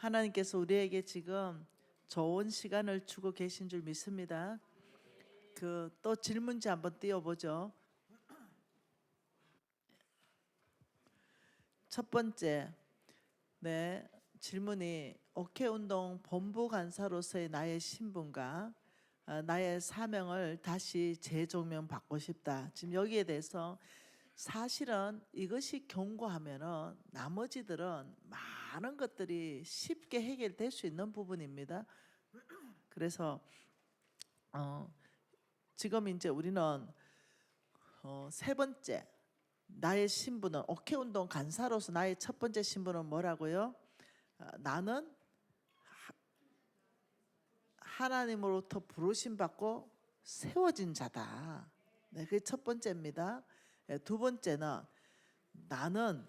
하나님께서 우리에게 지금 좋은 시간을 주고 계신 줄 믿습니다. 또 질문지 한번 띄워보죠. 첫 번째, 질문이 옥회운동 본부 간사로서의 나의 신분과 나의 사명을 다시 재조명 받고 싶다. 지금 여기에 대해서 사실은 이것이 견고하면은 나머지들은 많은 것들이 쉽게 해결될 수 있는 부분입니다. 그래서 지금 이제 우리는 세 번째, 나의 신분은 옥회운동 간사로서 나의 첫 번째 신분은 뭐라고요? 나는 하나님으로부터 부르심 받고 세워진 자다. 그게 첫 번째입니다. 두 번째는 나는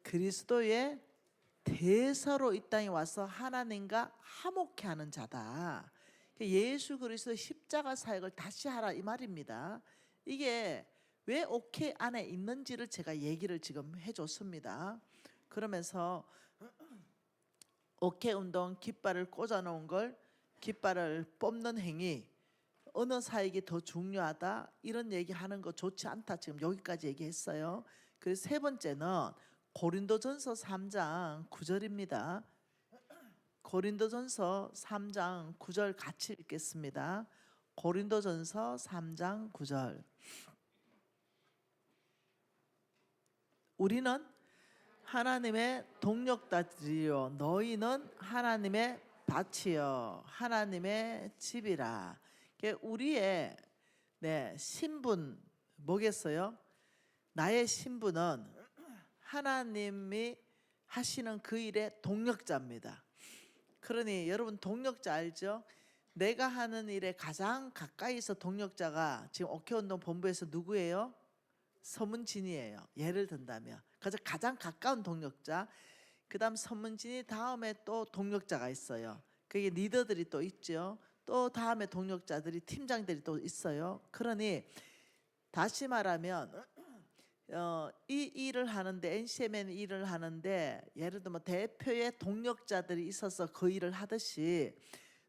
그리스도의 대사로 이 땅에 와서 하나님과 화목케 하는 자다. 예수 그리스도의 십자가 사역을 다시 하라 이 말입니다. 이게 왜 옥회 안에 있는지를 제가 얘기를 지금 해줬습니다. 그러면서 옥회 운동 깃발을 꽂아 놓은 걸 깃발을 뽑는 행위, 어느 사역이 더 중요하다 이런 얘기하는 거 좋지 않다. 지금 여기까지 얘기했어요. 그래서 세 번째는 고린도전서 3장 9절입니다. 고린도전서 3장 9절 같이 읽겠습니다. 고린도전서 3장 9절. 우리는 하나님의 동력자들이요 너희는 하나님의 밭이요 하나님의 집이라. 우리의 신분 뭐겠어요? 나의 신분은 하나님이 하시는 그 일의 동력자입니다. 그러니 여러분 동력자 알죠? 내가 하는 일에 가장 가까이서 동력자가 지금 옥회운동 본부에서 누구예요? 서문진이에요. 예를 든다면 가장 가까운 동력자. 그 다음 서문진이 다음에 또 동력자가 있어요. 그게 리더들이 또 있죠. 또 다음에 동력자들이 팀장들이 또 있어요. 그러니 다시 말하면 이 일을 하는데 NCMN 일을 하는데 예를 들면 대표의 동력자들이 있어서 그 일을 하듯이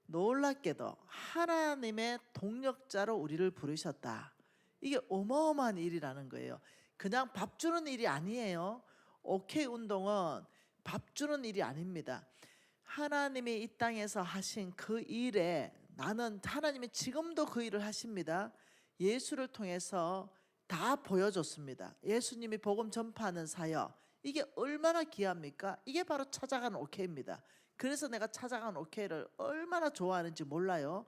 놀랍게도 하나님의 동력자로 우리를 부르셨다. 이게 어마어마한 일이라는 거예요. 그냥 밥 주는 일이 아니에요. 옥회 운동은 밥 주는 일이 아닙니다. 하나님이 이 땅에서 하신 그 일에 나는 하나님이 지금도 그 일을 하십니다. 예수를 통해서 다 보여줬습니다. 예수님이 복음 전파하는 사역, 이게 얼마나 귀합니까? 이게 바로 찾아가는 옥회입니다. 그래서 내가 찾아가는 옥회를 얼마나 좋아하는지 몰라요.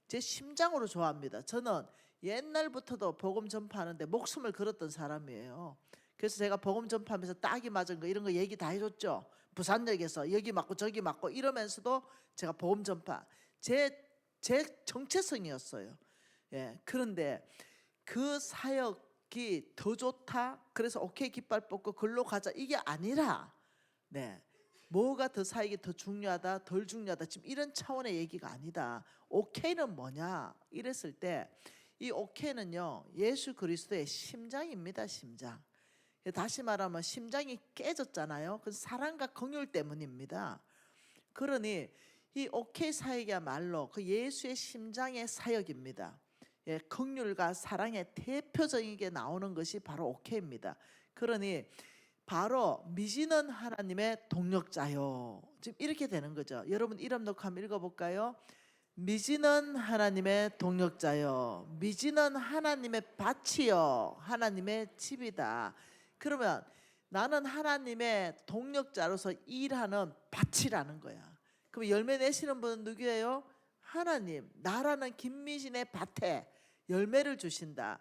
제 심장으로 좋아합니다. 저는 옛날부터도 복음 전파하는데 목숨을 걸었던 사람이에요. 그래서 제가 복음 전파하면서 딱이 맞은 거 이런 거 얘기 다 해줬죠. 부산역에서 여기 맞고 저기 맞고 이러면서도 제가 복음 전파 제 정체성이었어요. 그런데 그 사역이 더 좋다. 그래서 오케이 깃발 뽑고 글로 가자 이게 아니라 뭐가 더 사역이 더 중요하다 덜 중요하다 지금 이런 차원의 얘기가 아니다. 오케이는 뭐냐 이랬을 때 이 오케이는요 예수 그리스도의 심장입니다. 심장. 다시 말하면 심장이 깨졌잖아요. 그 사랑과 긍휼 때문입니다. 그러니 이 오케이 사역이야말로 그 예수의 심장의 사역입니다. 긍휼과 사랑의 대표적인 게 나오는 것이 바로 오케이입니다. 그러니 바로 미지는 하나님의 동력자요. 지금 이렇게 되는 거죠. 여러분 이름 놓고 한번 읽어볼까요? 미지는 하나님의 동력자요. 미지는 하나님의 밭이요. 하나님의 집이다. 그러면 나는 하나님의 동력자로서 일하는 밭이라는 거야. 그럼 열매 내시는 분은 누구예요? 하나님. 나라는 김미진의 밭에 열매를 주신다.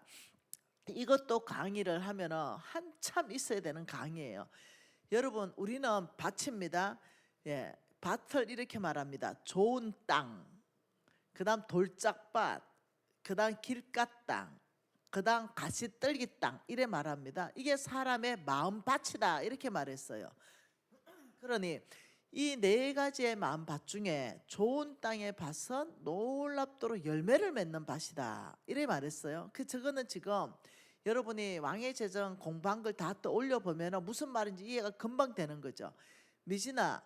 이것도 강의를 하면 한참 있어야 되는 강의예요. 여러분 우리는 밭입니다. 밭을 이렇게 말합니다. 좋은 땅, 그 다음 돌짝밭, 그 다음 길가 땅, 그 다음 가시떨기 땅 이래 말합니다. 이게 사람의 마음밭이다 이렇게 말했어요. 그러니 이 네 가지의 마음밭 중에 좋은 땅의 밭은 놀랍도록 열매를 맺는 밭이다 이래 말했어요. 저거는 지금 여러분이 왕의 제정 공부한 걸 다 또 올려보면 무슨 말인지 이해가 금방 되는 거죠. 미진아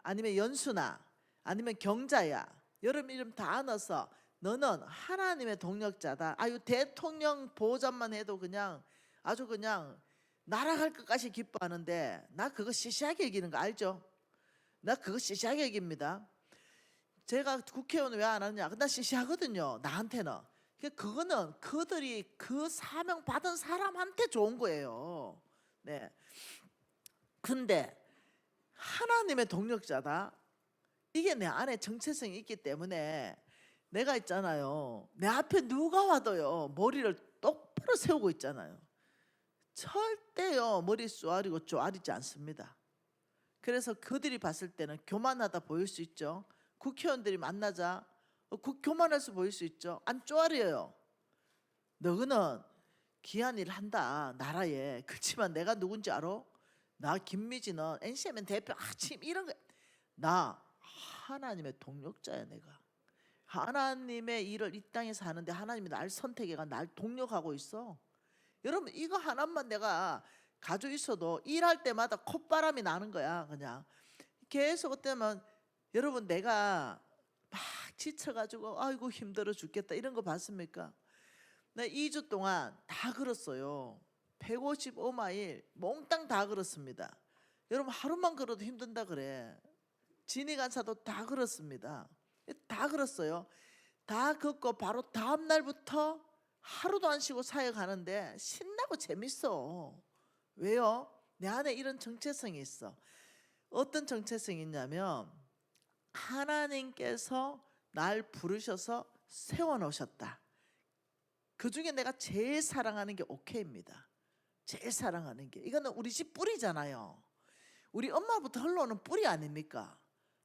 아니면 연수나 아니면 경자야, 여러분 이름 다 넣어서 너는 하나님의 동력자다. 아유, 대통령 보호자만 해도 그냥 아주 그냥 날아갈 것까지 기뻐하는데 나 그거 시시하게 여기는 거 알죠? 나 그거 시시하게 여깁니다. 제가 국회의원 왜 안 하느냐? 나 시시하거든요. 나한테는. 그거는 그들이 그 사명 받은 사람한테 좋은 거예요. 네. 근데 하나님의 동력자다. 이게 내 안에 정체성이 있기 때문에 내가 있잖아요. 내 앞에 누가 와도요, 머리를 똑바로 세우고 있잖아요. 절대요, 머리 쏘아리고 쪼아리지 않습니다. 그래서 그들이 봤을 때는 교만하다 보일 수 있죠. 국회의원들이 만나자 교만해서 보일 수 있죠. 안 쪼아려요. 너는 귀한 일 한다 나라에. 그렇지만 내가 누군지 알아? 나 김미지는 NCMN 대표 아침 이런 거. 나 하나님의 동력자야. 내가 하나님의 일을 이 땅에서 하는데 하나님이 날 선택해가 날 동력하고 있어. 여러분 이거 하나만 내가 가지고 있어도 일할 때마다 콧바람이 나는 거야. 그냥 계속 그때면 여러분 내가 막 지쳐가지고 아이고 힘들어 죽겠다 이런 거 봤습니까? 나 2주 동안 다 걸었어요. 155마일 몽땅 다 걸었습니다. 여러분 하루만 걸어도 힘든다 그래. 진이 간사도 다 걸었습니다. 다 걸었어요. 다 걷고 바로 다음 날부터 하루도 안 쉬고 사역하는데 신나고 재밌어. 왜요? 내 안에 이런 정체성이 있어. 어떤 정체성이 있냐면 하나님께서 날 부르셔서 세워놓으셨다. 그 중에 내가 제일 사랑하는 게 오케이입니다. 제일 사랑하는 게 이거는 우리 집 뿌리잖아요. 우리 엄마부터 흘러오는 뿌리 아닙니까?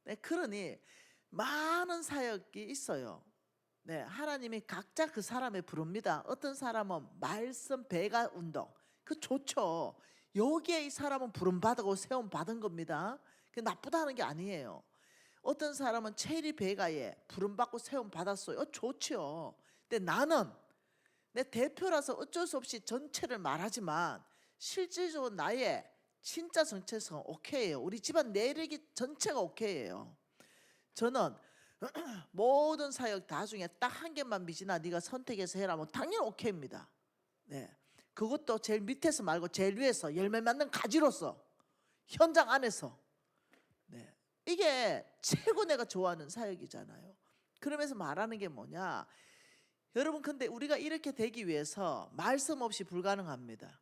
네, 그러니 많은 사역이 있어요. 네, 하나님이 각자 그 사람의 부릅니다. 어떤 사람은 말씀 배가 운동, 그 좋죠. 여기에 이 사람은 부름 받고 세움 받은 겁니다. 그 나쁘다는 게 아니에요. 어떤 사람은 체리 배가에 부름 받고 세움 받았어요. 좋죠. 근데 나는 내 대표라서 어쩔 수 없이 전체를 말하지만 실질적으로 나의 진짜 정체성은 오케이예요. 우리 집안 내력이 전체가 오케이예요. 저는 모든 사역 다 중에 딱 한 개만 미진아 네가 선택해서 해라. 뭐 당연히 오케이입니다. 네, 그것도 제일 밑에서 말고 제일 위에서 열매 맺는 가지로서 현장 안에서. 네, 이게 최고 내가 좋아하는 사역이잖아요. 그러면서 말하는 게 뭐냐? 여러분 근데 우리가 이렇게 되기 위해서 말씀 없이 불가능합니다.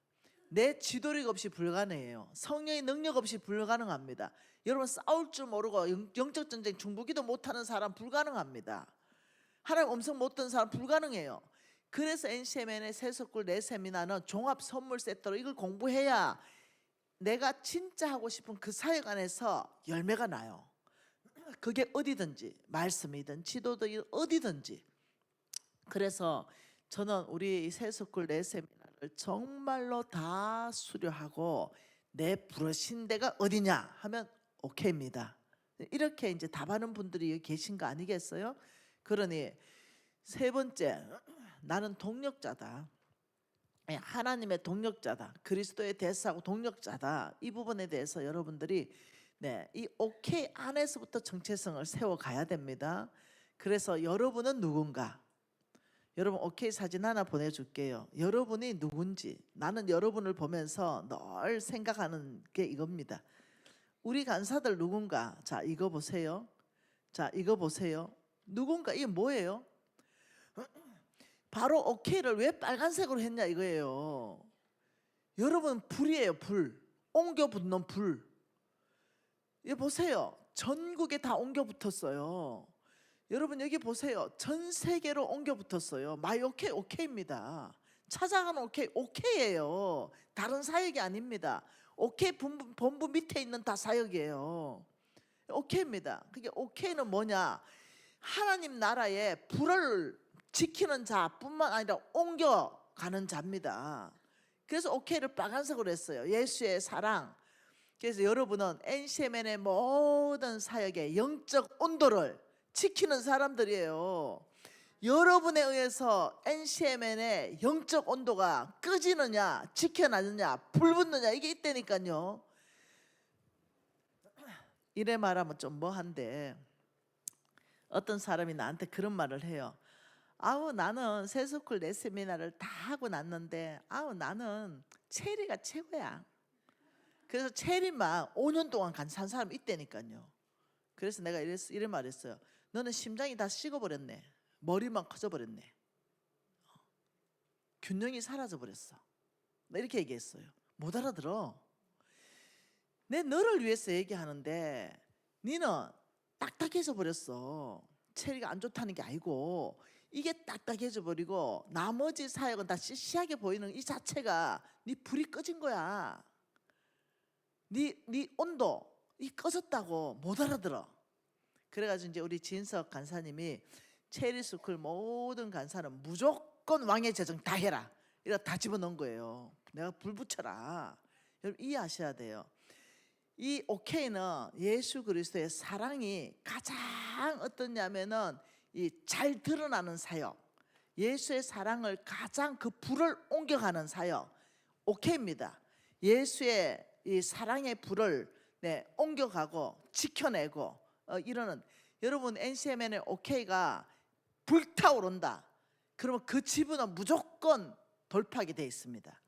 내 지도력 없이 불가능해요. 성령의 능력 없이 불가능합니다. 여러분 싸울 줄 모르고 영적 전쟁 중보기도 못하는 사람 불가능합니다. 하나님 음성 못 듣는 사람 불가능해요. 그래서 NCMN의 세석굴 내 세미나는 종합 선물 세트로 이걸 공부해야 내가 진짜 하고 싶은 그 사역 안에서 열매가 나요. 그게 어디든지 말씀이든 지도든 어디든지. 그래서 저는 우리 세석굴 내 세미나를 정말로 다 수료하고 내 부르신 데가 어디냐 하면 오케이입니다. 이렇게 이제 답하는 분들이 계신 거 아니겠어요? 그러니 세 번째, 나는 동력자다. 하나님의 동력자다. 그리스도의 대사하고 동력자다. 이 부분에 대해서 여러분들이 이 오케이 안에서부터 정체성을 세워가야 됩니다. 그래서 여러분은 누군가? 여러분 오케이 사진 하나 보내줄게요. 여러분이 누군지 나는 여러분을 보면서 늘 생각하는 게 이겁니다. 우리 간사들 누군가? 자 이거 보세요. 자 이거 보세요. 누군가 이게 뭐예요? 바로 오케이를 왜 빨간색으로 했냐 이거예요. 여러분 불이에요. 불. 옮겨 붙는 불. 이거 보세요. 전국에 다 옮겨 붙었어요. 여러분 여기 보세요. 전 세계로 옮겨 붙었어요. 마이 오케이 오케이입니다. 찾아가는 오케이 오케이예요. 다른 사역이 아닙니다. 오케이 본부 밑에 있는 다 사역이에요. 오케이입니다. 그게 오케이는 뭐냐? 하나님 나라에 불을 지키는 자뿐만 아니라 옮겨가는 자입니다. 그래서 오케이를 빨간색으로 했어요. 예수의 사랑. 그래서 여러분은 NCMN의 모든 사역의 영적 온도를 지키는 사람들이에요. 여러분에 의해서 NCMN의 영적 온도가 끄지느냐 지켜나느냐 불붙느냐 이게 있다니까요. 이래 말하면 좀 뭐한데 어떤 사람이 나한테 그런 말을 해요. 아우 나는 세스쿨 내 세미나를 다 하고 났는데 아우 나는 체리가 최고야. 그래서 체리만 5년 동안 산 사람 있다니까요. 그래서 내가 이래 말했어요. 너는 심장이 다 식어버렸네. 머리만 커져버렸네. 균형이 사라져버렸어. 나 이렇게 얘기했어요. 못 알아들어. 내 너를 위해서 얘기하는데 니는 딱딱해져 버렸어. 체리가 안 좋다는 게 아니고 이게 딱딱해져 버리고 나머지 사역은 다 시시하게 보이는 이 자체가 네 불이 꺼진 거야. 네 온도 이 꺼졌다고 못 알아들어. 그래가지고 이제 우리 진석 간사님이 체리스쿨 모든 간사는 무조건 왕의 재정 다 해라. 이러 다 집어넣은 거예요. 내가 불 붙여라. 여러분 이해하셔야 돼요. 이 오케이는 예수 그리스도의 사랑이 가장 어떠냐면은 이 잘 드러나는 사역, 예수의 사랑을 가장 그 불을 옮겨가는 사역, 오케이입니다. 예수의 이 사랑의 불을 옮겨가고 지켜내고 이러는 여러분 NCMN의 오케이가 불타오른다. 그러면 그 지분은 무조건 돌파하게 돼 있습니다.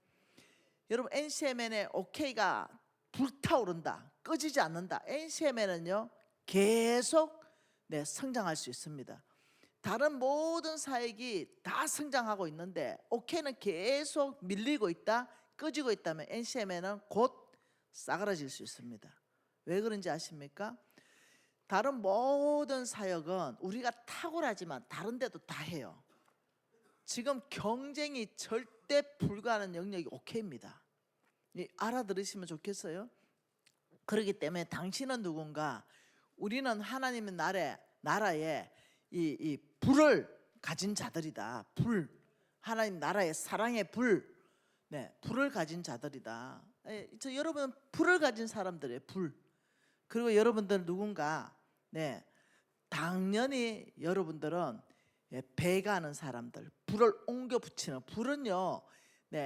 여러분 NCMN의 오케이가 불타오른다, 꺼지지 않는다. NCMN은요 계속 성장할 수 있습니다. 다른 모든 사역이 다 성장하고 있는데 오케이는 계속 밀리고 있다, 꺼지고 있다면 NCMN은 곧 싸그라질 수 있습니다. 왜 그런지 아십니까? 다른 모든 사역은 우리가 탁월하지만 다른 데도 다 해요. 지금 경쟁이 절대 불가하는 영역이 오케이입니다. 알아들으시면 좋겠어요. 그렇기 때문에 당신은 누군가, 우리는 하나님의 나라에 이 불을 가진 자들이다. 불, 하나님 나라의 사랑의 불, 불을 가진 자들이다. 여러분 불을 가진 사람들이에요. 불. 그리고 여러분들 누군가, 당연히 여러분들은 배가하는 사람들, 불을 옮겨 붙이는. 불은요,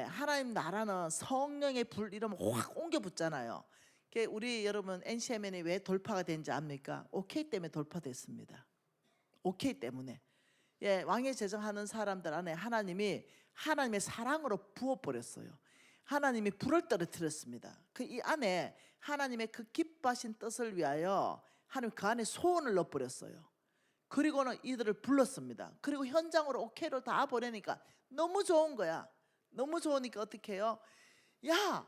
하나님 나라는 성령의 불 이러면 확 옮겨 붙잖아요. 우리 여러분 NCMN이 왜 돌파가 된지 압니까? 오케이 때문에 돌파됐습니다. 오케이 때문에. 왕의 제정하는 사람들 안에 하나님이 하나님의 사랑으로 부어버렸어요. 하나님이 불을 떨어뜨렸습니다. 이 안에 하나님의 그 기뻐하신 뜻을 위하여 하나님 그 안에 소원을 넣어버렸어요. 그리고는 이들을 불렀습니다. 그리고 현장으로 오케이로 다 보내니까 너무 좋은 거야. 너무 좋으니까 어떻게 해요? 야,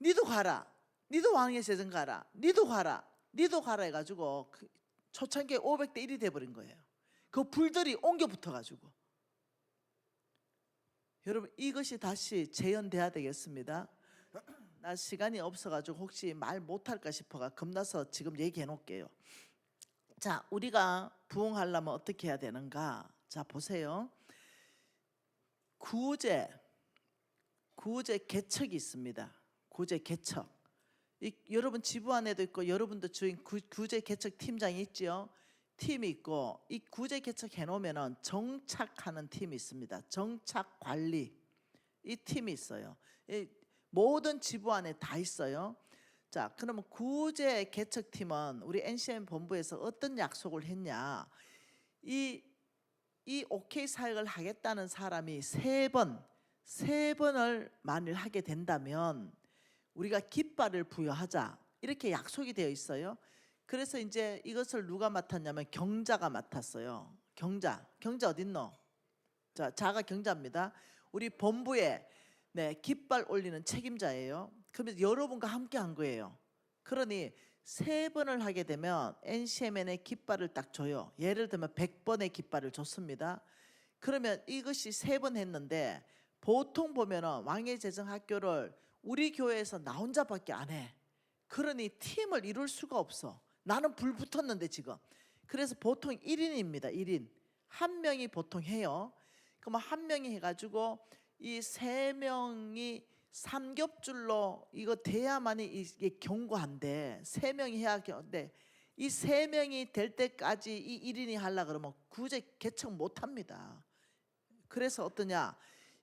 니도 가라. 니도 왕의 제정 가라. 니도 가라. 니도 가라 해가지고 초창기에 500대 1이 돼버린 거예요. 그 불들이 옮겨 붙어가지고. 여러분 이것이 다시 재현돼야 되겠습니다. 나 시간이 없어가지고 혹시 말 못할까 싶어가 겁나서 지금 얘기해 놓을게요. 자, 우리가 부흥하려면 어떻게 해야 되는가? 자, 보세요. 구제 개척이 있습니다. 구제 개척. 여러분 지부 안에도 있고 여러분도 주인 구제 개척 팀장이 있죠. 팀이 있고 이 구제 개척 해놓으면은 정착하는 팀이 있습니다. 정착 관리 이 팀이 있어요. 이 모든 지부 안에 다 있어요. 자, 그러면 구제 개척 팀은 우리 NCM 본부에서 어떤 약속을 했냐? 이 오케이 사역을 하겠다는 사람이 세 번을 만일 하게 된다면 우리가 깃발을 부여하자 이렇게 약속이 되어 있어요. 그래서 이제 이것을 누가 맡았냐면 경자가 맡았어요. 경자 어딨노? 자, 자가 경자입니다. 우리 본부에 깃발 올리는 책임자예요. 그러면 여러분과 함께 한 거예요. 그러니 세 번을 하게 되면 NCMN의 깃발을 딱 줘요. 예를 들면 100번의 깃발을 줬습니다. 그러면 이것이 세 번 했는데 보통 보면은 왕의 제정 학교를 우리 교회에서 나 혼자밖에 안 해. 그러니 팀을 이룰 수가 없어. 나는 불 붙었는데 지금. 그래서 보통 1인입니다. 1인. 한 명이 보통 해요. 그럼 한 명이 해가지고 이 세 명이 삼겹줄로 이거 돼야만이 이게 견고한데 세 명이 해야 견데 이 세 명이 될 때까지 이 1인이 하려 그러면 구제 개척 못 합니다. 그래서 어떠냐?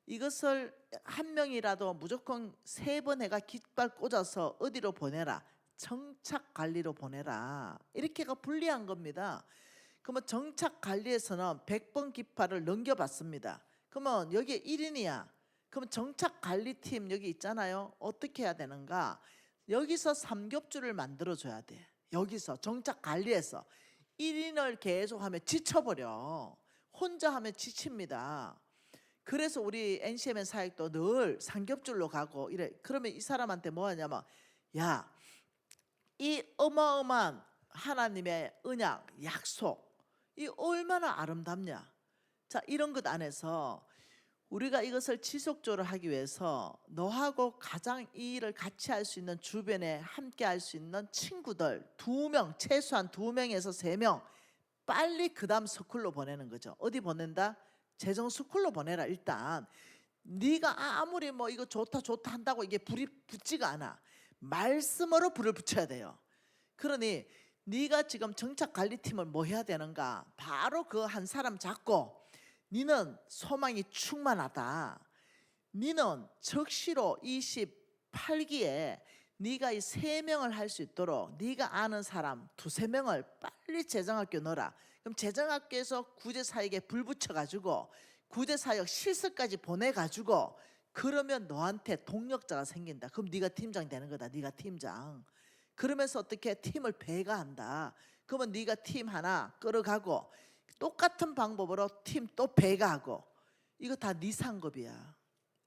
이것을 한 명이라도 무조건 세 번 해가 깃발 꽂아서 어디로 보내라. 정착 관리로 보내라. 이렇게가 불리한 겁니다. 그러면 정착 관리에서는 100번 기파를 넘겨봤습니다. 그러면 여기에 1인이야. 그러면 정착 관리팀 여기 있잖아요. 어떻게 해야 되는가? 여기서 삼겹줄을 만들어줘야 돼. 여기서 정착 관리에서 1인을 계속 하면 지쳐버려. 혼자 하면 지칩니다. 그래서 우리 NCMN 사역도 늘 삼겹줄로 가고 이래. 그러면 이 사람한테 뭐 하냐면, 야, 이 어마어마한 하나님의 언약, 약속, 이 얼마나 아름답냐. 자, 이런 것 안에서 우리가 이것을 지속적으로 하기 위해서 너하고 가장 이 일을 같이 할 수 있는, 주변에 함께 할 수 있는 친구들 2명, 최소한 2명에서 3명 빨리 그 다음 스쿨로 보내는 거죠. 어디 보낸다? 재정 스쿨로 보내라. 일단 네가 아무리 뭐 이거 좋다 좋다 한다고 이게 불이 붙지가 않아. 말씀으로 불을 붙여야 돼요. 그러니 네가 지금 정착관리팀을 뭐 해야 되는가? 바로 그 한 사람 잡고, 니는 소망이 충만하다. 니는 적시로 28기에 네가 이 3명을 할 수 있도록 네가 아는 사람 2~3명을 빨리 재정학교 넣어라. 그럼 재정학교에서 구제사역에 불 붙여가지고 구제사역 실습까지 보내가지고, 그러면 너한테 동력자가 생긴다. 그럼 네가 팀장 되는 거다. 네가 팀장. 그러면서 어떻게 팀을 배가한다. 그러면 네가 팀 하나 끌어가고 똑같은 방법으로 팀 또 배가하고, 이거 다 네 상급이야.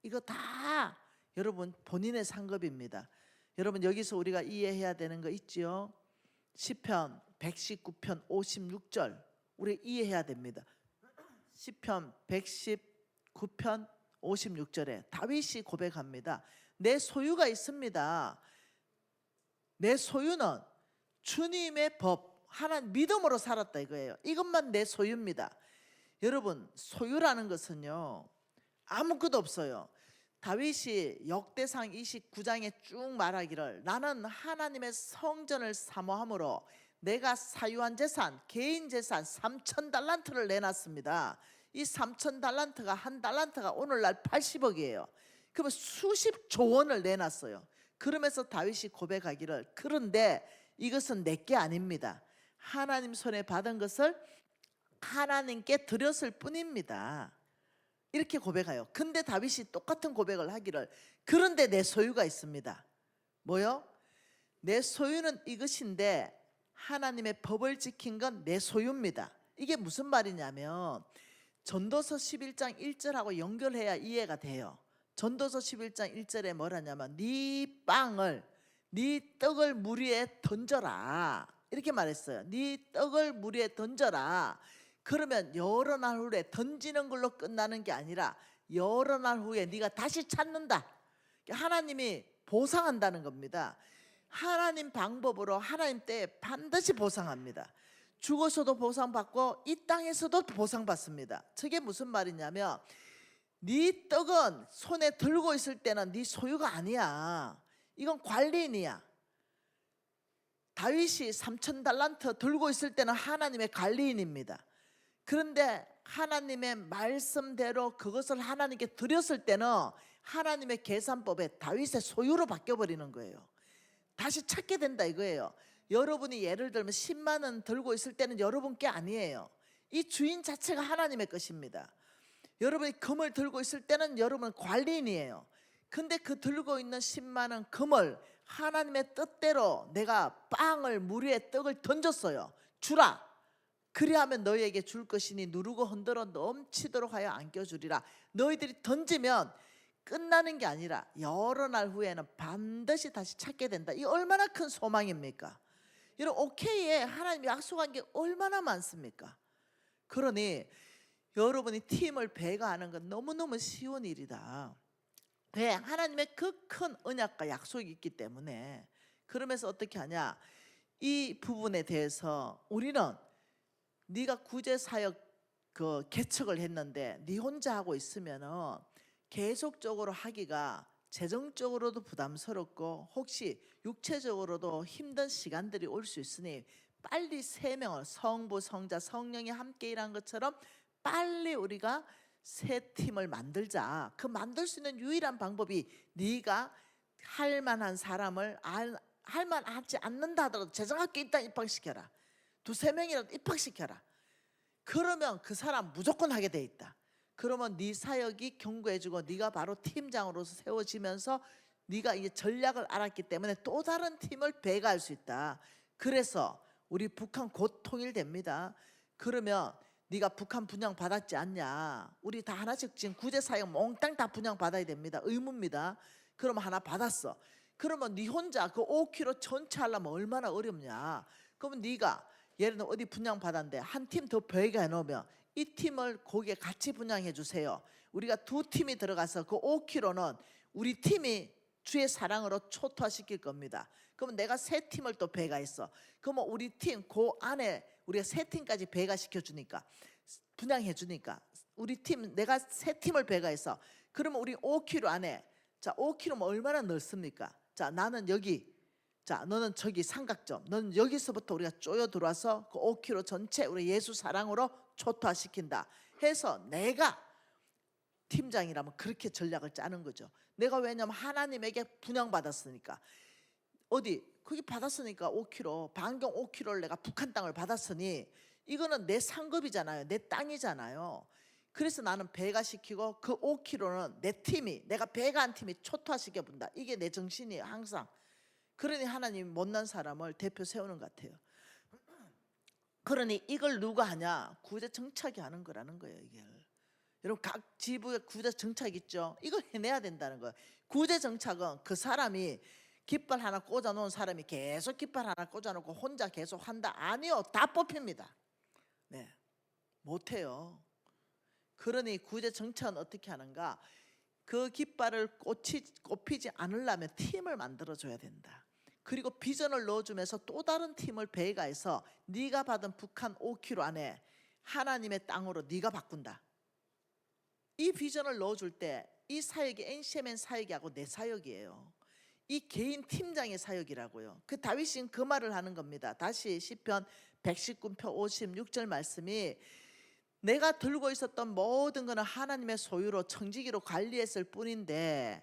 이거 다 여러분 본인의 상급입니다. 여러분 여기서 우리가 이해해야 되는 거 있지요? 시편 119편 56절 우리 이해해야 됩니다. 시편 119편 56절에 다윗이 고백합니다. 내 소유가 있습니다. 내 소유는 주님의 법, 하나님 믿음으로 살았다 이거예요. 이것만 내 소유입니다. 여러분 소유라는 것은요 아무것도 없어요. 다윗이 역대상 29장에 쭉 말하기를, 나는 하나님의 성전을 사모함으로 내가 사유한 재산, 개인 재산 3,000달란트를 내놨습니다. 이 3,000달란트가 한 달란트가 오늘날 80억이에요. 그러면 수십조 원을 내놨어요. 그러면서 다윗이 고백하기를, 그런데 이것은 내게 아닙니다. 하나님 손에 받은 것을 하나님께 드렸을 뿐입니다. 이렇게 고백해요. 근데 다윗이 똑같은 고백을 하기를, 그런데 내 소유가 있습니다. 뭐요? 내 소유는 이것인데 하나님의 법을 지킨 건 내 소유입니다. 이게 무슨 말이냐면 전도서 11장 1절하고 연결해야 이해가 돼요. 전도서 11장 1절에 뭐라냐면 네 빵을, 네 떡을 물 위에 던져라 이렇게 말했어요. 네 떡을 물 위에 던져라. 그러면 여러 날 후에 던지는 걸로 끝나는 게 아니라 여러 날 후에 네가 다시 찾는다. 하나님이 보상한다는 겁니다. 하나님 방법으로 하나님 때에 반드시 보상합니다. 죽어서도 보상받고 이 땅에서도 보상받습니다. 저게 무슨 말이냐면 네 떡은 손에 들고 있을 때는 네 소유가 아니야. 이건 관리인이야. 다윗이 3,000달란트 들고 있을 때는 하나님의 관리인입니다. 그런데 하나님의 말씀대로 그것을 하나님께 드렸을 때는 하나님의 계산법에 다윗의 소유로 바뀌어버리는 거예요. 다시 찾게 된다 이거예요. 여러분이 예를 들면 10만 원 들고 있을 때는 여러분 게 아니에요. 이 주인 자체가 하나님의 것입니다. 여러분이 금을 들고 있을 때는 여러분은 관리인이에요. 근데 그 들고 있는 10만 원 금을 하나님의 뜻대로 내가 빵을 물 위에 떡을 던졌어요. 주라. 그리하면 너희에게 줄 것이니 누르고 흔들어 넘치도록 하여 안겨주리라. 너희들이 던지면 끝나는 게 아니라 여러 날 후에는 반드시 다시 찾게 된다. 이 얼마나 큰 소망입니까? 여러분 오케이에 하나님이 약속한 게 얼마나 많습니까? 그러니 여러분이 팀을 배가하는 건 너무너무 쉬운 일이다. 왜? 하나님의 그 큰 언약과 약속이 있기 때문에. 그러면서 어떻게 하냐? 이 부분에 대해서 우리는 네가 구제사역 그 개척을 했는데 네 혼자 하고 있으면은 계속적으로 하기가 재정적으로도 부담스럽고 혹시 육체적으로도 힘든 시간들이 올 수 있으니 빨리 3명을 성부, 성자, 성령이 함께 일한 것처럼 빨리 우리가 새 팀을 만들자. 그 만들 수 있는 유일한 방법이 네가 할 만한 사람을 할만하지 않는다 하더라도 재정학교 일단 입학시켜라. 두세 명이라도 입학시켜라. 그러면 그 사람 무조건 하게 돼 있다. 그러면 네 사역이 견고해지고 네가 바로 팀장으로서 세워지면서 네가 이제 전략을 알았기 때문에 또 다른 팀을 배가할 수 있다. 그래서 우리 북한 곧 통일됩니다. 그러면 네가 북한 분양 받았지 않냐? 우리 다 하나씩 지금 구제사역 몽땅 다 분양 받아야 됩니다. 의무입니다. 그러면 하나 받았어. 그러면 네 혼자 그 5km 전체 하려면 얼마나 어렵냐? 그러면 네가 예를 들어 어디 분양 받았는데 한 팀 더 배가해 놓으면 이 팀을 거기에 같이 분양해 주세요. 우리가 두 팀이 들어가서 그 5km는 우리 팀이 주의 사랑으로 초토화시킬 겁니다. 그러면 내가 세 팀을 또 배가했어. 그러면 우리 팀 그 안에 우리가 세 팀까지 배가시켜 주니까 분양해 주니까 우리 팀 내가 세 팀을 배가해서 그러면 우리 5km 안에 자 5km면 얼마나 넓습니까? 자 나는 여기 자 너는 저기 삼각점 너는 여기서부터 우리가 쪼여 들어와서 그 5km 전체 우리 예수 사랑으로 초토화시킨다 해서 내가 팀장이라면 그렇게 전략을 짜는 거죠. 내가 왜냐면 하나님에게 분양받았으니까 어디 거기 받았으니까 5km 반경 5km를 내가 북한 땅을 받았으니 이거는 내 상급이잖아요. 내 땅이잖아요. 그래서 나는 배가시키고 그 5km는 내 팀이 내가 배가한 팀이 초토화시켜 본다. 이게 내 정신이에요 항상. 그러니 하나님이 못난 사람을 대표 세우는 것 같아요. 그러니 이걸 누가 하냐? 구제 정착이 하는 거라는 거예요. 이게 여러분 각 지부에 구제 정착 있죠. 이걸 해내야 된다는 거예요. 구제 정착은 그 사람이 깃발 하나 꽂아놓은 사람이 계속 깃발 하나 꽂아놓고 혼자 계속 한다. 아니요, 다 뽑힙니다. 네, 못해요. 그러니 구제 정착은 어떻게 하는가? 그 깃발을 꼽히지 않으려면 팀을 만들어줘야 된다. 그리고 비전을 넣어주면서 또 다른 팀을 배가해서 네가 받은 북한 5km 안에 하나님의 땅으로 네가 바꾼다. 이 비전을 넣어줄 때 이 사역이 NCMN 사역이하고 내 사역이에요. 이 개인 팀장의 사역이라고요. 그 다윗은 그 말을 하는 겁니다. 다시 시편 119편 56절 말씀이 내가 들고 있었던 모든 것은 하나님의 소유로 청지기로 관리했을 뿐인데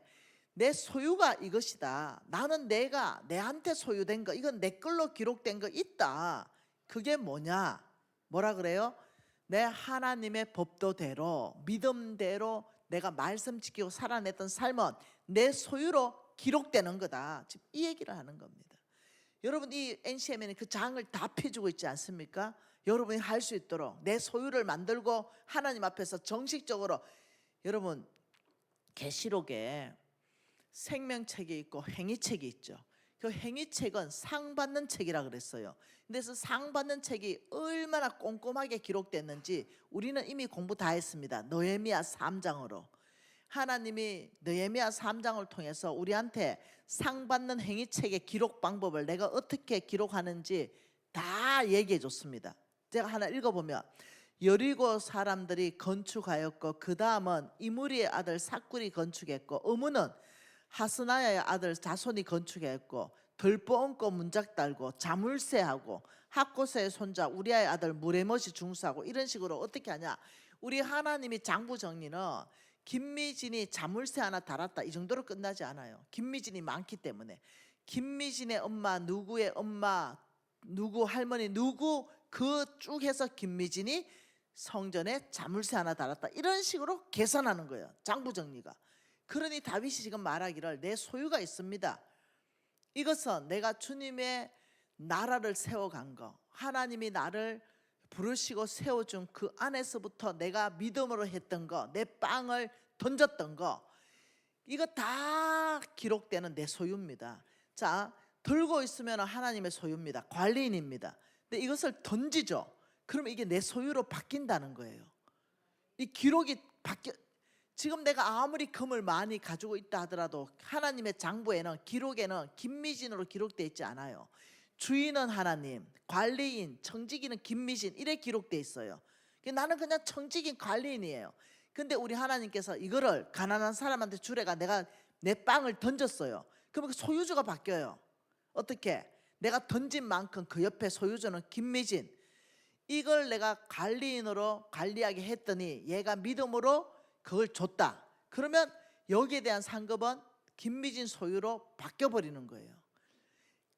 내 소유가 이것이다. 나는 내가 내한테 소유된 거 이건 내 걸로 기록된 거 있다. 그게 뭐냐? 뭐라 그래요? 내 하나님의 법도대로 믿음대로 내가 말씀 지키고 살아냈던 삶은 내 소유로 기록되는 거다. 지금 이 얘기를 하는 겁니다. 여러분 이 NCM에는 그 장을 다 펴주고 있지 않습니까? 여러분이 할 수 있도록 내 소유를 만들고 하나님 앞에서 정식적으로 여러분 계시록에 생명책이 있고 행위책이 있죠. 그 행위책은 상 받는 책이라 그랬어요. 그래서 상 받는 책이 얼마나 꼼꼼하게 기록됐는지 우리는 이미 공부 다 했습니다. 느헤미야 3장으로 하나님이 느헤미야 3장을 통해서 우리한테 상 받는 행위책의 기록 방법을 내가 어떻게 기록하는지 다 얘기해 줬습니다. 제가 하나 읽어보면 여리고 사람들이 건축하였고 그 다음은 이무리의 아들 삭굴이 건축했고 어무는 하스나야의 아들 자손이 건축했고 들보 얹고 문짝 달고 자물쇠하고 학고세의 손자 우리아의 아들 무레못이 중수하고 이런 식으로 어떻게 하냐? 우리 하나님이 장부 정리는 김미진이 자물쇠 하나 달았다 이 정도로 끝나지 않아요. 김미진이 많기 때문에 김미진의 엄마 누구의 엄마 누구 할머니 누구 그 쭉 해서 김미진이 성전에 자물쇠 하나 달았다 이런 식으로 계산하는 거예요. 장부 정리가. 그러니 다윗이 지금 말하기를 내 소유가 있습니다. 이것은 내가 주님의 나라를 세워간 거 하나님이 나를 부르시고 세워준 그 안에서부터 내가 믿음으로 했던 거 내 빵을 던졌던 거 이거 다 기록되는 내 소유입니다. 자 들고 있으면 하나님의 소유입니다. 관리인입니다. 근데 이것을 던지죠. 그러면 이게 내 소유로 바뀐다는 거예요. 이 기록이 바뀌어 지금 내가 아무리 금을 많이 가지고 있다 하더라도 하나님의 장부에는 기록에는 김미진으로 기록되어 있지 않아요. 주인은 하나님, 관리인, 청지기는 김미진 이래 기록되어 있어요. 나는 그냥 청지기인 관리인이에요. 근데 우리 하나님께서 이거를 가난한 사람한테 주래가 내가 내 빵을 던졌어요. 그러면 그 소유주가 바뀌어요. 어떻게? 내가 던진 만큼 그 옆에 소유주는 김미진 이걸 내가 관리인으로 관리하게 했더니 얘가 믿음으로 그걸 줬다. 그러면 여기에 대한 상급은 김미진 소유로 바뀌어버리는 거예요.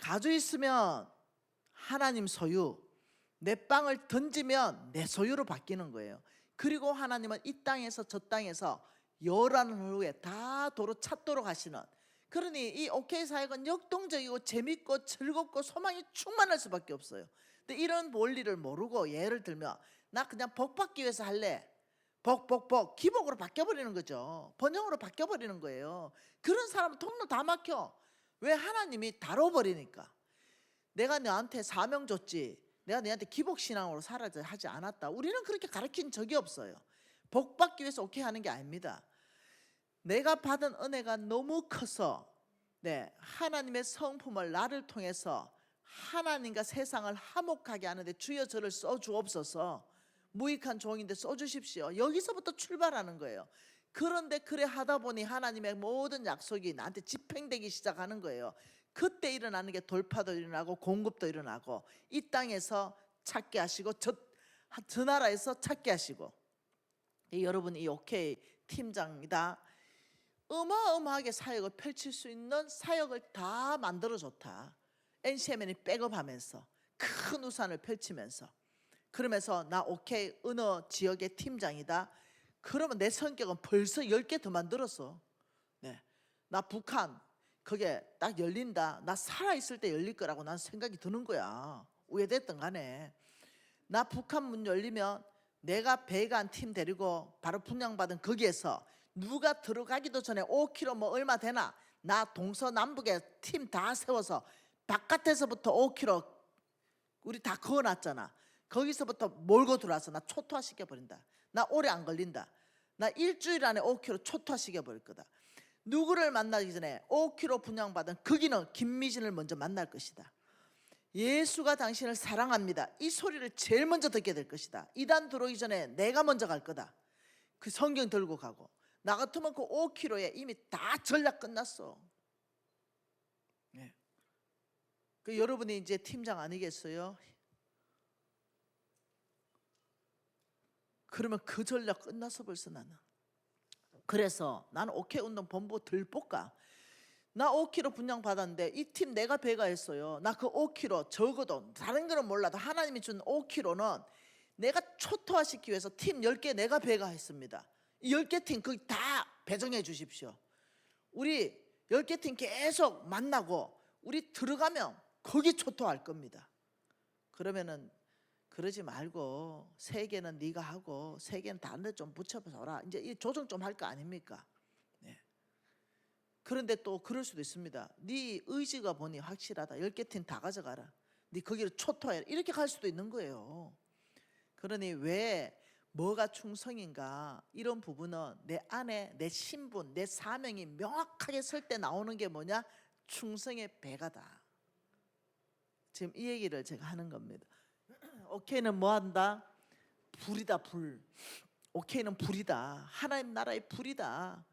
가지고 있으면 하나님 소유, 내 빵을 던지면 내 소유로 바뀌는 거예요. 그리고 하나님은 이 땅에서 저 땅에서 열한 후에 다 도로 찾도록 하시는, 그러니 이 OK 사역은 역동적이고 재밌고 즐겁고 소망이 충만할 수밖에 없어요. 근데 이런 원리를 모르고, 예를 들면 나 그냥 복 받기 위해서 할래, 복 기복으로 바뀌어버리는 거죠. 번영으로 바뀌어버리는 거예요. 그런 사람은 통로 다 막혀. 왜? 하나님이 다뤄버리니까. 내가 너한테 사명 줬지, 내가 너한테 기복신앙으로 살아야 하지 않았다. 우리는 그렇게 가르친 적이 없어요. 복 받기 위해서 오케이 하는 게 아닙니다. 내가 받은 은혜가 너무 커서 하나님의 성품을 나를 통해서 하나님과 세상을 화목하게 하는데 주여 저를 써주옵소서, 무익한 종인데 써주십시오. 여기서부터 출발하는 거예요. 그런데 그래 하다 보니 하나님의 모든 약속이 나한테 집행되기 시작하는 거예요. 그때 일어나는 게 돌파도 일어나고 공급도 일어나고, 이 땅에서 찾게 하시고 저 나라에서 찾게 하시고. 여러분, 이 OK 팀장이다, 어마어마하게 사역을 펼칠 수 있는 사역을 다 만들어줬다. NCMN이 백업하면서 큰 우산을 펼치면서, 그러면서 나 OK 어느 지역의 팀장이다, 그러면 내 성격은 벌써 10개 더 만들었어. 나 북한 그게 딱 열린다, 나 살아있을 때 열릴 거라고 난 생각이 드는 거야. 우회됐든 간에 나 북한 문 열리면 내가 배관 팀 데리고 바로 분양받은 거기에서 누가 들어가기도 전에 5km 뭐 얼마 되나, 나 동서남북에 팀 다 세워서 바깥에서부터 5km 우리 다 그어놨잖아. 거기서부터 몰고 들어와서 나 초토화시켜버린다. 나 오래 안 걸린다. 나 일주일 안에 5km 초토화시켜버릴 거다. 누구를 만나기 전에 5km 분양받은 거기는 김미진을 먼저 만날 것이다. 예수가 당신을 사랑합니다, 이 소리를 제일 먼저 듣게 될 것이다. 이단 들어오기 전에 내가 먼저 갈 거다. 그 성경 들고 가고. 나 같으면 그 5km에 이미 다 전략 끝났어. 그 여러분이 이제 팀장 아니겠어요? 그러면 그 전략 끝났어 벌써. 나는 그래서 나는 OK 운동 본부 들볶아. 나 5km 분양 받았는데 이 팀 내가 배가했어요. 나 그 5km 적어도 다른 거는 몰라도 하나님이 준 5km는 내가 초토화시키기 위해서 팀 10개 내가 배가했습니다. 이 10개 팀 거기 다 배정해 주십시오. 우리 10개 팀 계속 만나고 우리 들어가면 거기 초토화할 겁니다. 그러면은 그러지 말고 3개는 네가 하고 3개는 다른 데 좀 붙여봐라, 이제 이 조정 좀 할 거 아닙니까? 그런데 또 그럴 수도 있습니다. 네 의지가 보니 확실하다, 10개 팀 다 가져가라, 네 거기를 초토화해라, 이렇게 갈 수도 있는 거예요. 그러니 왜 뭐가 충성인가, 이런 부분은 내 안에 내 신분, 내 사명이 명확하게 설 때 나오는 게 뭐냐? 충성의 배가다. 지금 이 얘기를 제가 하는 겁니다. OK는 뭐 한다? 불이다, 불. OK는 불이다. 하나님 나라의 불이다.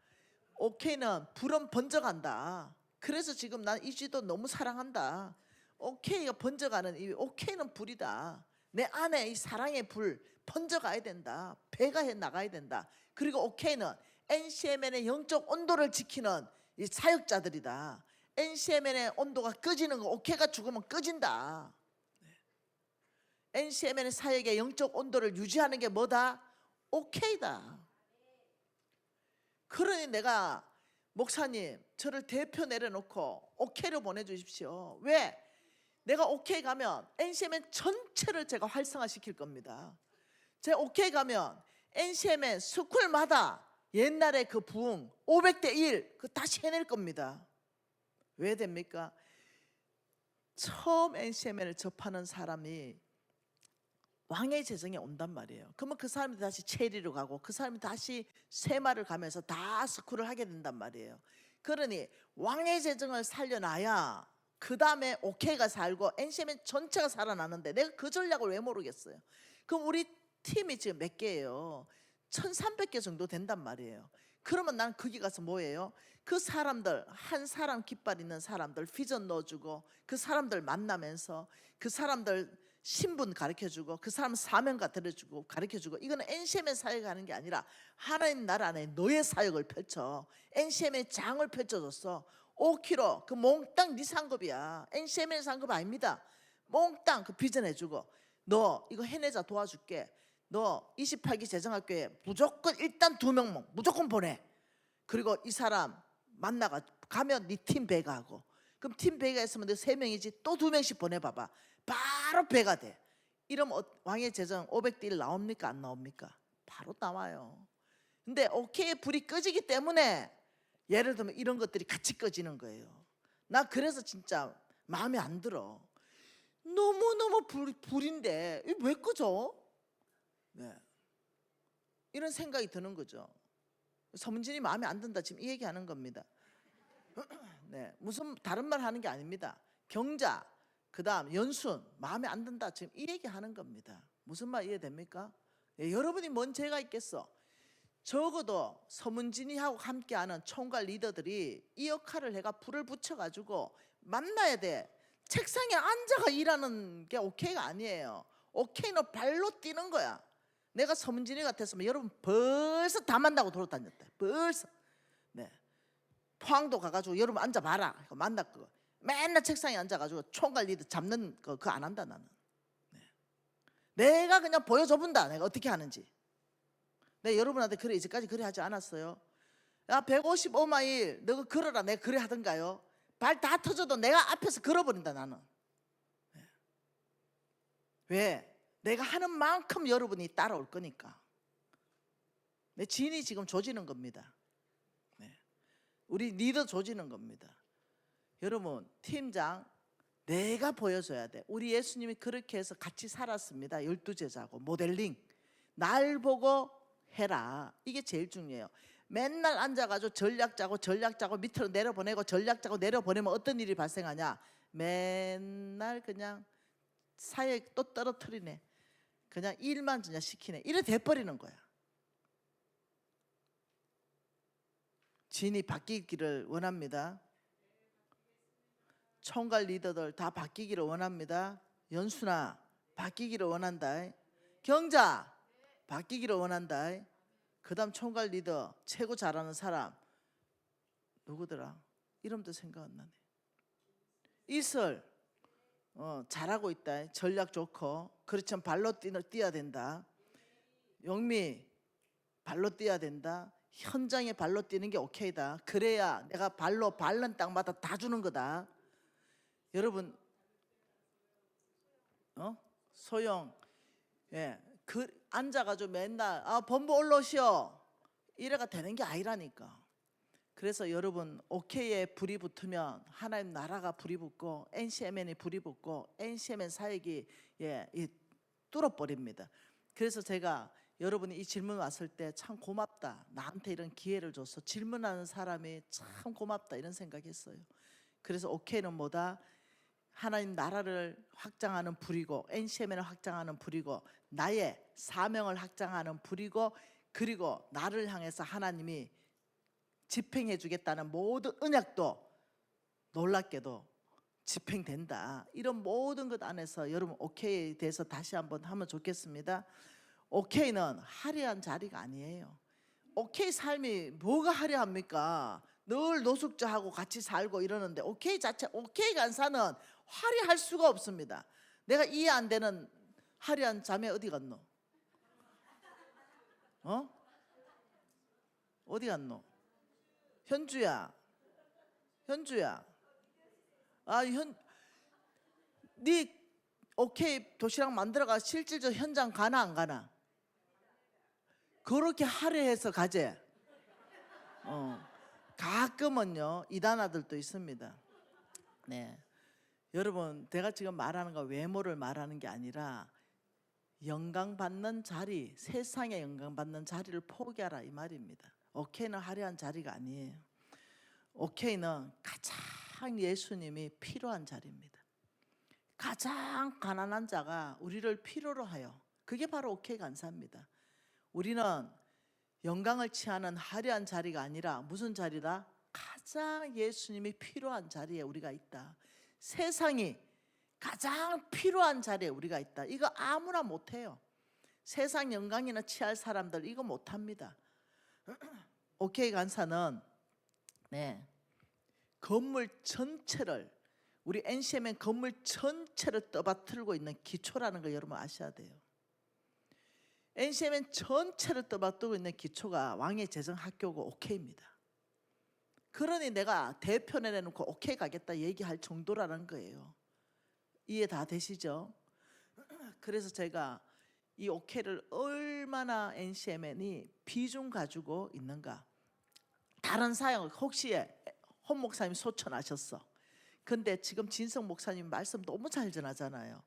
OK는 불은 번져간다. 그래서 지금 난 이 지도 너무 사랑한다. OK가 번져가는 이 OK는 불이다. 내 안에 이 사랑의 불 번져가야 된다. 배가 해 나가야 된다. 그리고 OK는 NCMN의 영적 온도를 지키는 이 사역자들이다. NCMN의 온도가 꺼지는 거, OK가 죽으면 꺼진다. NCMN의 사역의 영적 온도를 유지하는 게 뭐다? OK다. 그러니 내가 목사님 저를 대표 내려놓고 OK로 보내주십시오. 왜? 내가 OK 가면 NCMN 전체를 제가 활성화시킬 겁니다. 제가 OK 가면 NCMN 스쿨마다 옛날에 그 부흥 500대 1 그 다시 해낼 겁니다. 왜 됩니까? 처음 NCMN을 접하는 사람이 왕의 재정에 온단 말이에요. 그러면 그 사람이 다시 체리로 가고 그 사람이 다시 세마를 가면서 다 스쿨을 하게 된단 말이에요. 그러니 왕의 재정을 살려놔야 그 다음에 OK가 살고 NCMN 전체가 살아나는데 내가 그 전략을 왜 모르겠어요. 그럼 우리 팀이 지금 몇 개예요? 1300개 정도 된단 말이에요. 그러면 난 거기 가서 뭐예요? 그 사람들, 한 사람 깃발 있는 사람들 비전 넣어주고 그 사람들 만나면서 그 사람들 신분 가르쳐주고 그 사람 사명가 들어주고 가르쳐주고. 이거는 NCM의 사역이 하는 게 아니라 하나님 나라 안에 너의 사역을 펼쳐. NCM의 장을 펼쳐줬어. 5kg 그 몽땅 네 상급이야. NCM의 상급 아닙니다. 몽땅 그 비전해주고 너 이거 해내자 도와줄게. 너 28기 재정학교에 무조건 일단 2명 무조건 보내. 그리고 이 사람 만나가 가면 네 팀 배가하고 그럼 팀 배가 있으면 너 3명이지 또 2명씩 보내봐봐. 바로 배가 돼. 이러면 왕의 재정 500대1 나옵니까 안 나옵니까? 바로 나와요. 근데 오케이의 불이 꺼지기 때문에 예를 들면 이런 것들이 같이 꺼지는 거예요. 나 그래서 진짜 마음에 안 들어. 너무너무 불인데 왜 꺼져? 네. 이런 생각이 드는 거죠. 서문진이 마음에 안 든다 지금 이 얘기하는 겁니다. 네, 무슨 다른 말 하는 게 아닙니다. 경자, 그다음 연순 마음에 안 든다 지금 이 얘기하는 겁니다. 무슨 말 이해됩니까? 네, 여러분이 뭔 죄가 있겠어? 적어도 서문진이하고 함께하는 총괄 리더들이 이 역할을 해가 불을 붙여가지고 만나야 돼. 책상에 앉아가 일하는 게 오케이가 아니에요. 오케이는 발로 뛰는 거야. 내가 서문진이 같았으면 여러분 벌써 다 만나고 돌아다녔다. 벌써. 네. 포항도 가가지고 여러분 앉아봐라. 만났고 맨날 책상에 앉아가지고 총괄 리더 잡는 거 그거 안 한다 나는. 네. 내가 그냥 보여줘본다. 내가 어떻게 하는지. 내 여러분한테 그래 이제까지 그래 하지 않았어요. 야 155마일 너가 걸어라. 내가 그래 하던가요? 발 다 터져도 내가 앞에서 걸어버린다 나는. 네. 왜? 내가 하는 만큼 여러분이 따라올 거니까. 내 진이 지금 조지는 겁니다. 네. 우리 리더 조지는 겁니다. 여러분 팀장 내가 보여줘야 돼. 우리 예수님이 그렇게 해서 같이 살았습니다. 12제자고 모델링 날 보고 해라. 이게 제일 중요해요. 맨날 앉아가지고 전략 짜고 밑으로 내려보내고 전략 짜고 내려보내면 어떤 일이 발생하냐. 맨날 그냥 사회 또 떨어뜨리네. 그냥 일만 그냥 시키네. 이래 돼버리는 거야. 진이 바뀌기를 원합니다. 총괄 리더들 다 바뀌기를 원합니다. 연순아 바뀌기를 원한다. 경자 바뀌기를 원한다. 그 다음 총괄 리더 최고 잘하는 사람 누구더라? 이름도 생각 안 나네. 이슬 잘하고 있다. 전략 좋고 그렇지만 발로 뛰어야 된다. 영미 발로 뛰어야 된다. 현장에 발로 뛰는 게 오케이다. 그래야 내가 발로 밟는 땅마다 다 주는 거다. 여러분 소영 그 앉아가지고 맨날 본부 올라오시오 이래가 되는 게 아니라니까. 그래서 여러분 오케이에 불이 붙으면 하나님 나라가 불이 붙고 NCMN이 불이 붙고 NCMN 사역이 뚫어버립니다. 그래서 제가 여러분이 이 질문 왔을 때 참 고맙다. 나한테 이런 기회를 줘서 질문하는 사람이 참 고맙다 이런 생각했어요. 그래서 오케이는 뭐다? 하나님 나라를 확장하는 불이고 NCMN을 확장하는 불이고 나의 사명을 확장하는 불이고 그리고 나를 향해서 하나님이 집행해 주겠다는 모든 언약도 놀랍게도 집행된다. 이런 모든 것 안에서 여러분 오케이에 대해서 다시 한번 하면 좋겠습니다. 오케이는 화려한 자리가 아니에요. 오케이 삶이 뭐가 화려합니까? 늘 노숙자하고 같이 살고 이러는데 오케이 자체 오케이 간사는 화려할 수가 없습니다. 내가 이해 안 되는 화려한 자매 어디 갔노? 어디 갔노? 현주야 네 오케이 도시락 만들어가 실질적 현장 가나 안 가나? 그렇게 화려해서 가재. 가끔은요 이단 아들도 있습니다. 네, 여러분 내가 지금 말하는 거 외모를 말하는 게 아니라 영광 받는 자리, 세상에 영광 받는 자리를 포기하라 이 말입니다. 오케이는 화려한 자리가 아니에요. 오케이는 가장 예수님이 필요한 자리입니다. 가장 가난한 자가 우리를 필요로 하여 그게 바로 오케이 간사입니다. 우리는 영광을 취하는 화려한 자리가 아니라 무슨 자리다? 가장 예수님이 필요한 자리에 우리가 있다. 세상이 가장 필요한 자리에 우리가 있다. 이거 아무나 못해요. 세상 영광이나 취할 사람들 이거 못합니다. 오케이 간사는 건물 전체를, 우리 NCMN 건물 전체를 떠받들고 있는 기초라는 걸 여러분 아셔야 돼요. NCMN 전체를 떠받들고 있는 기초가 왕의 재정학교고 OK입니다. 그러니 내가 대표 내놓고 오케이 가겠다 얘기할 정도라는 거예요. 이해 다 되시죠? 그래서 제가 이 오케이를 얼마나 NCMN이 비중 가지고 있는가. 다른 사역 혹시 헌 목사님 소천하셨어. 근데 지금 진성 목사님 말씀 너무 잘 전하잖아요.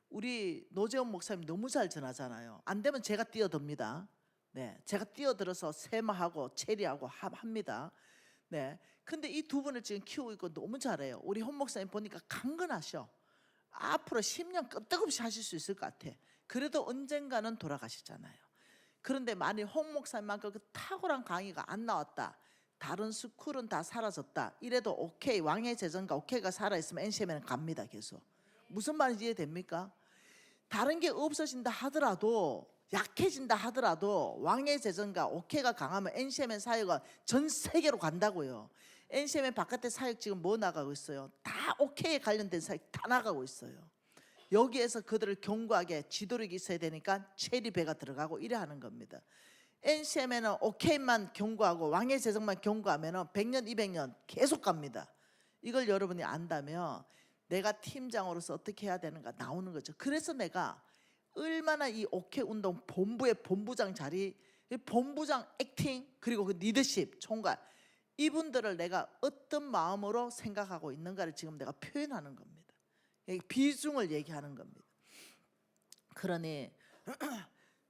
우리 노재원 목사님 너무 잘 전하잖아요. 안 되면 제가 뛰어듭니다. 네, 제가 뛰어들어서 세마하고 체리하고 합니다. 네, 근데 이 두 분을 지금 키우고 있고 너무 잘해요. 우리 헌 목사님 보니까 강건하셔. 앞으로 10년 끄떡없이 하실 수 있을 것 같아. 그래도 언젠가는 돌아가시잖아요. 그런데 만일 헌 목사님만큼 그 탁월한 강의가 안 나왔다, 다른 스쿨은 다 사라졌다, 이래도 오케이, 왕의 재정과 오케이가 살아있으면 NCM에는 갑니다. 계속. 무슨 말인지 이해됩니까? 다른 게 없어진다 하더라도, 약해진다 하더라도 왕의 재정과 오케이가 강하면 NCMN 사역은 전 세계로 간다고요. NCMN 바깥에 사역 지금 뭐 나가고 있어요? 다 오케이에 관련된 사역 다 나가고 있어요. 여기에서 그들을 견고하게 지도력이 있어야 되니까 체리배가 들어가고 이래 하는 겁니다. NCMN은 오케이만 견고하고 왕의 재정만 견고하면 100년 200년 계속 갑니다. 이걸 여러분이 안다면 내가 팀장으로서 어떻게 해야 되는가 나오는 거죠. 그래서 내가 얼마나 이 오케이 운동 본부의 본부장 자리, 본부장 액팅, 그리고 그 리더십 총괄, 이분들을 내가 어떤 마음으로 생각하고 있는가를 지금 내가 표현하는 겁니다. 비중을 얘기하는 겁니다. 그러니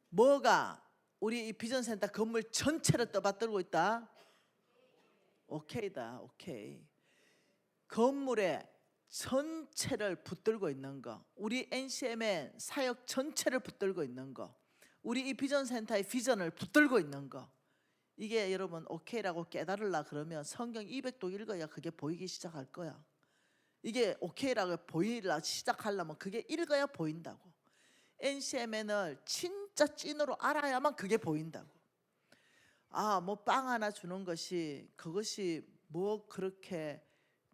뭐가 우리 이 비전센터 건물 전체를 떠받들고 있다? 오케이다. 오케이. 건물에 전체를 붙들고 있는 거, 우리 NCM의 사역 전체를 붙들고 있는 거, 우리 이 비전센터의 비전을 붙들고 있는 거, 이게 여러분 오케이라고 깨달으려 그러면 성경 200도 읽어야 그게 보이기 시작할 거야. 이게 오케이라고 보이려 시작하려면 그게 읽어야 보인다고. NCMN을 진짜 찐으로 알아야만 그게 보인다고. 아, 뭐 빵 하나 주는 것이 그것이 뭐 그렇게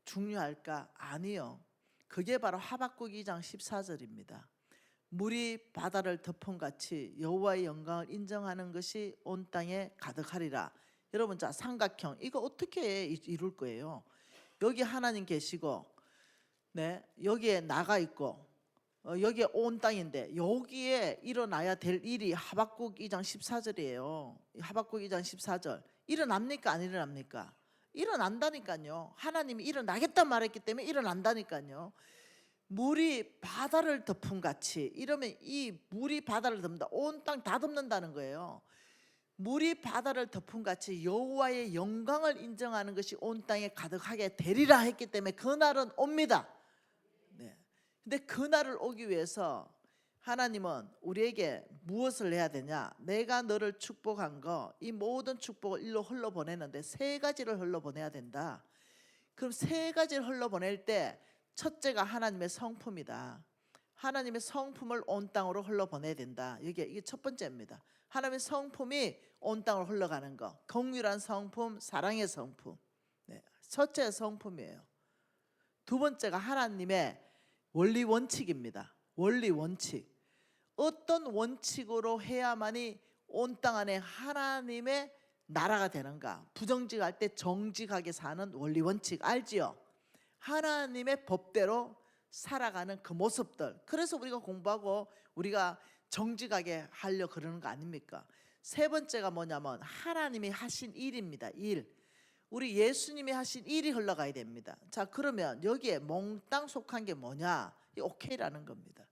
중요할까? 아니요. 그게 바로 하박국 2장 14절입니다. 물이 바다를 덮은 같이 여호와의 영광을 인정하는 것이 온 땅에 가득하리라. 여러분, 자, 삼각형 이거 어떻게 이룰 거예요? 여기 하나님 계시고, 네, 여기에 나가 있고, 여기에 온 땅인데 여기에 일어나야 될 일이 하박국 2장 14절이에요. 하박국 2장 14절. 일어납니까? 안 일어납니까? 일어난다니까요. 하나님이 일어나겠다 말했기 때문에 일어난다니까요. 물이 바다를 덮은 같이, 이러면 이 물이 바다를 덮는다, 온 땅 다 덮는다는 거예요. 물이 바다를 덮은 같이 여호와의 영광을 인정하는 것이 온 땅에 가득하게 되리라 했기 때문에 그날은 옵니다. 네. 근데 그날을 오기 위해서 하나님은 우리에게 무엇을 해야 되냐? 내가 너를 축복한 거, 이 모든 축복을 일로 흘러보내는데 세 가지를 흘러보내야 된다. 그럼 세 가지를 흘러보낼 때 첫째가 하나님의 성품이다. 하나님의 성품을 온 땅으로 흘러보내야 된다. 이게 첫 번째입니다. 하나님의 성품이 온 땅으로 흘러가는 거. 긍휼한 성품, 사랑의 성품. 네, 첫째 성품이에요. 두 번째가 하나님의 원리 원칙입니다. 원리 원칙. 어떤 원칙으로 해야만이 온 땅 안에 하나님의 나라가 되는가? 부정직할 때 정직하게 사는 원리 원칙 알지요? 하나님의 법대로 살아가는 그 모습들. 그래서 우리가 공부하고 우리가 정직하게 하려 그러는 거 아닙니까? 세 번째가 뭐냐면 하나님이 하신 일입니다. 일. 우리 예수님이 하신 일이 흘러가야 됩니다. 자, 그러면 여기에 몽땅 속한 게 뭐냐? 이 오케이라는 겁니다.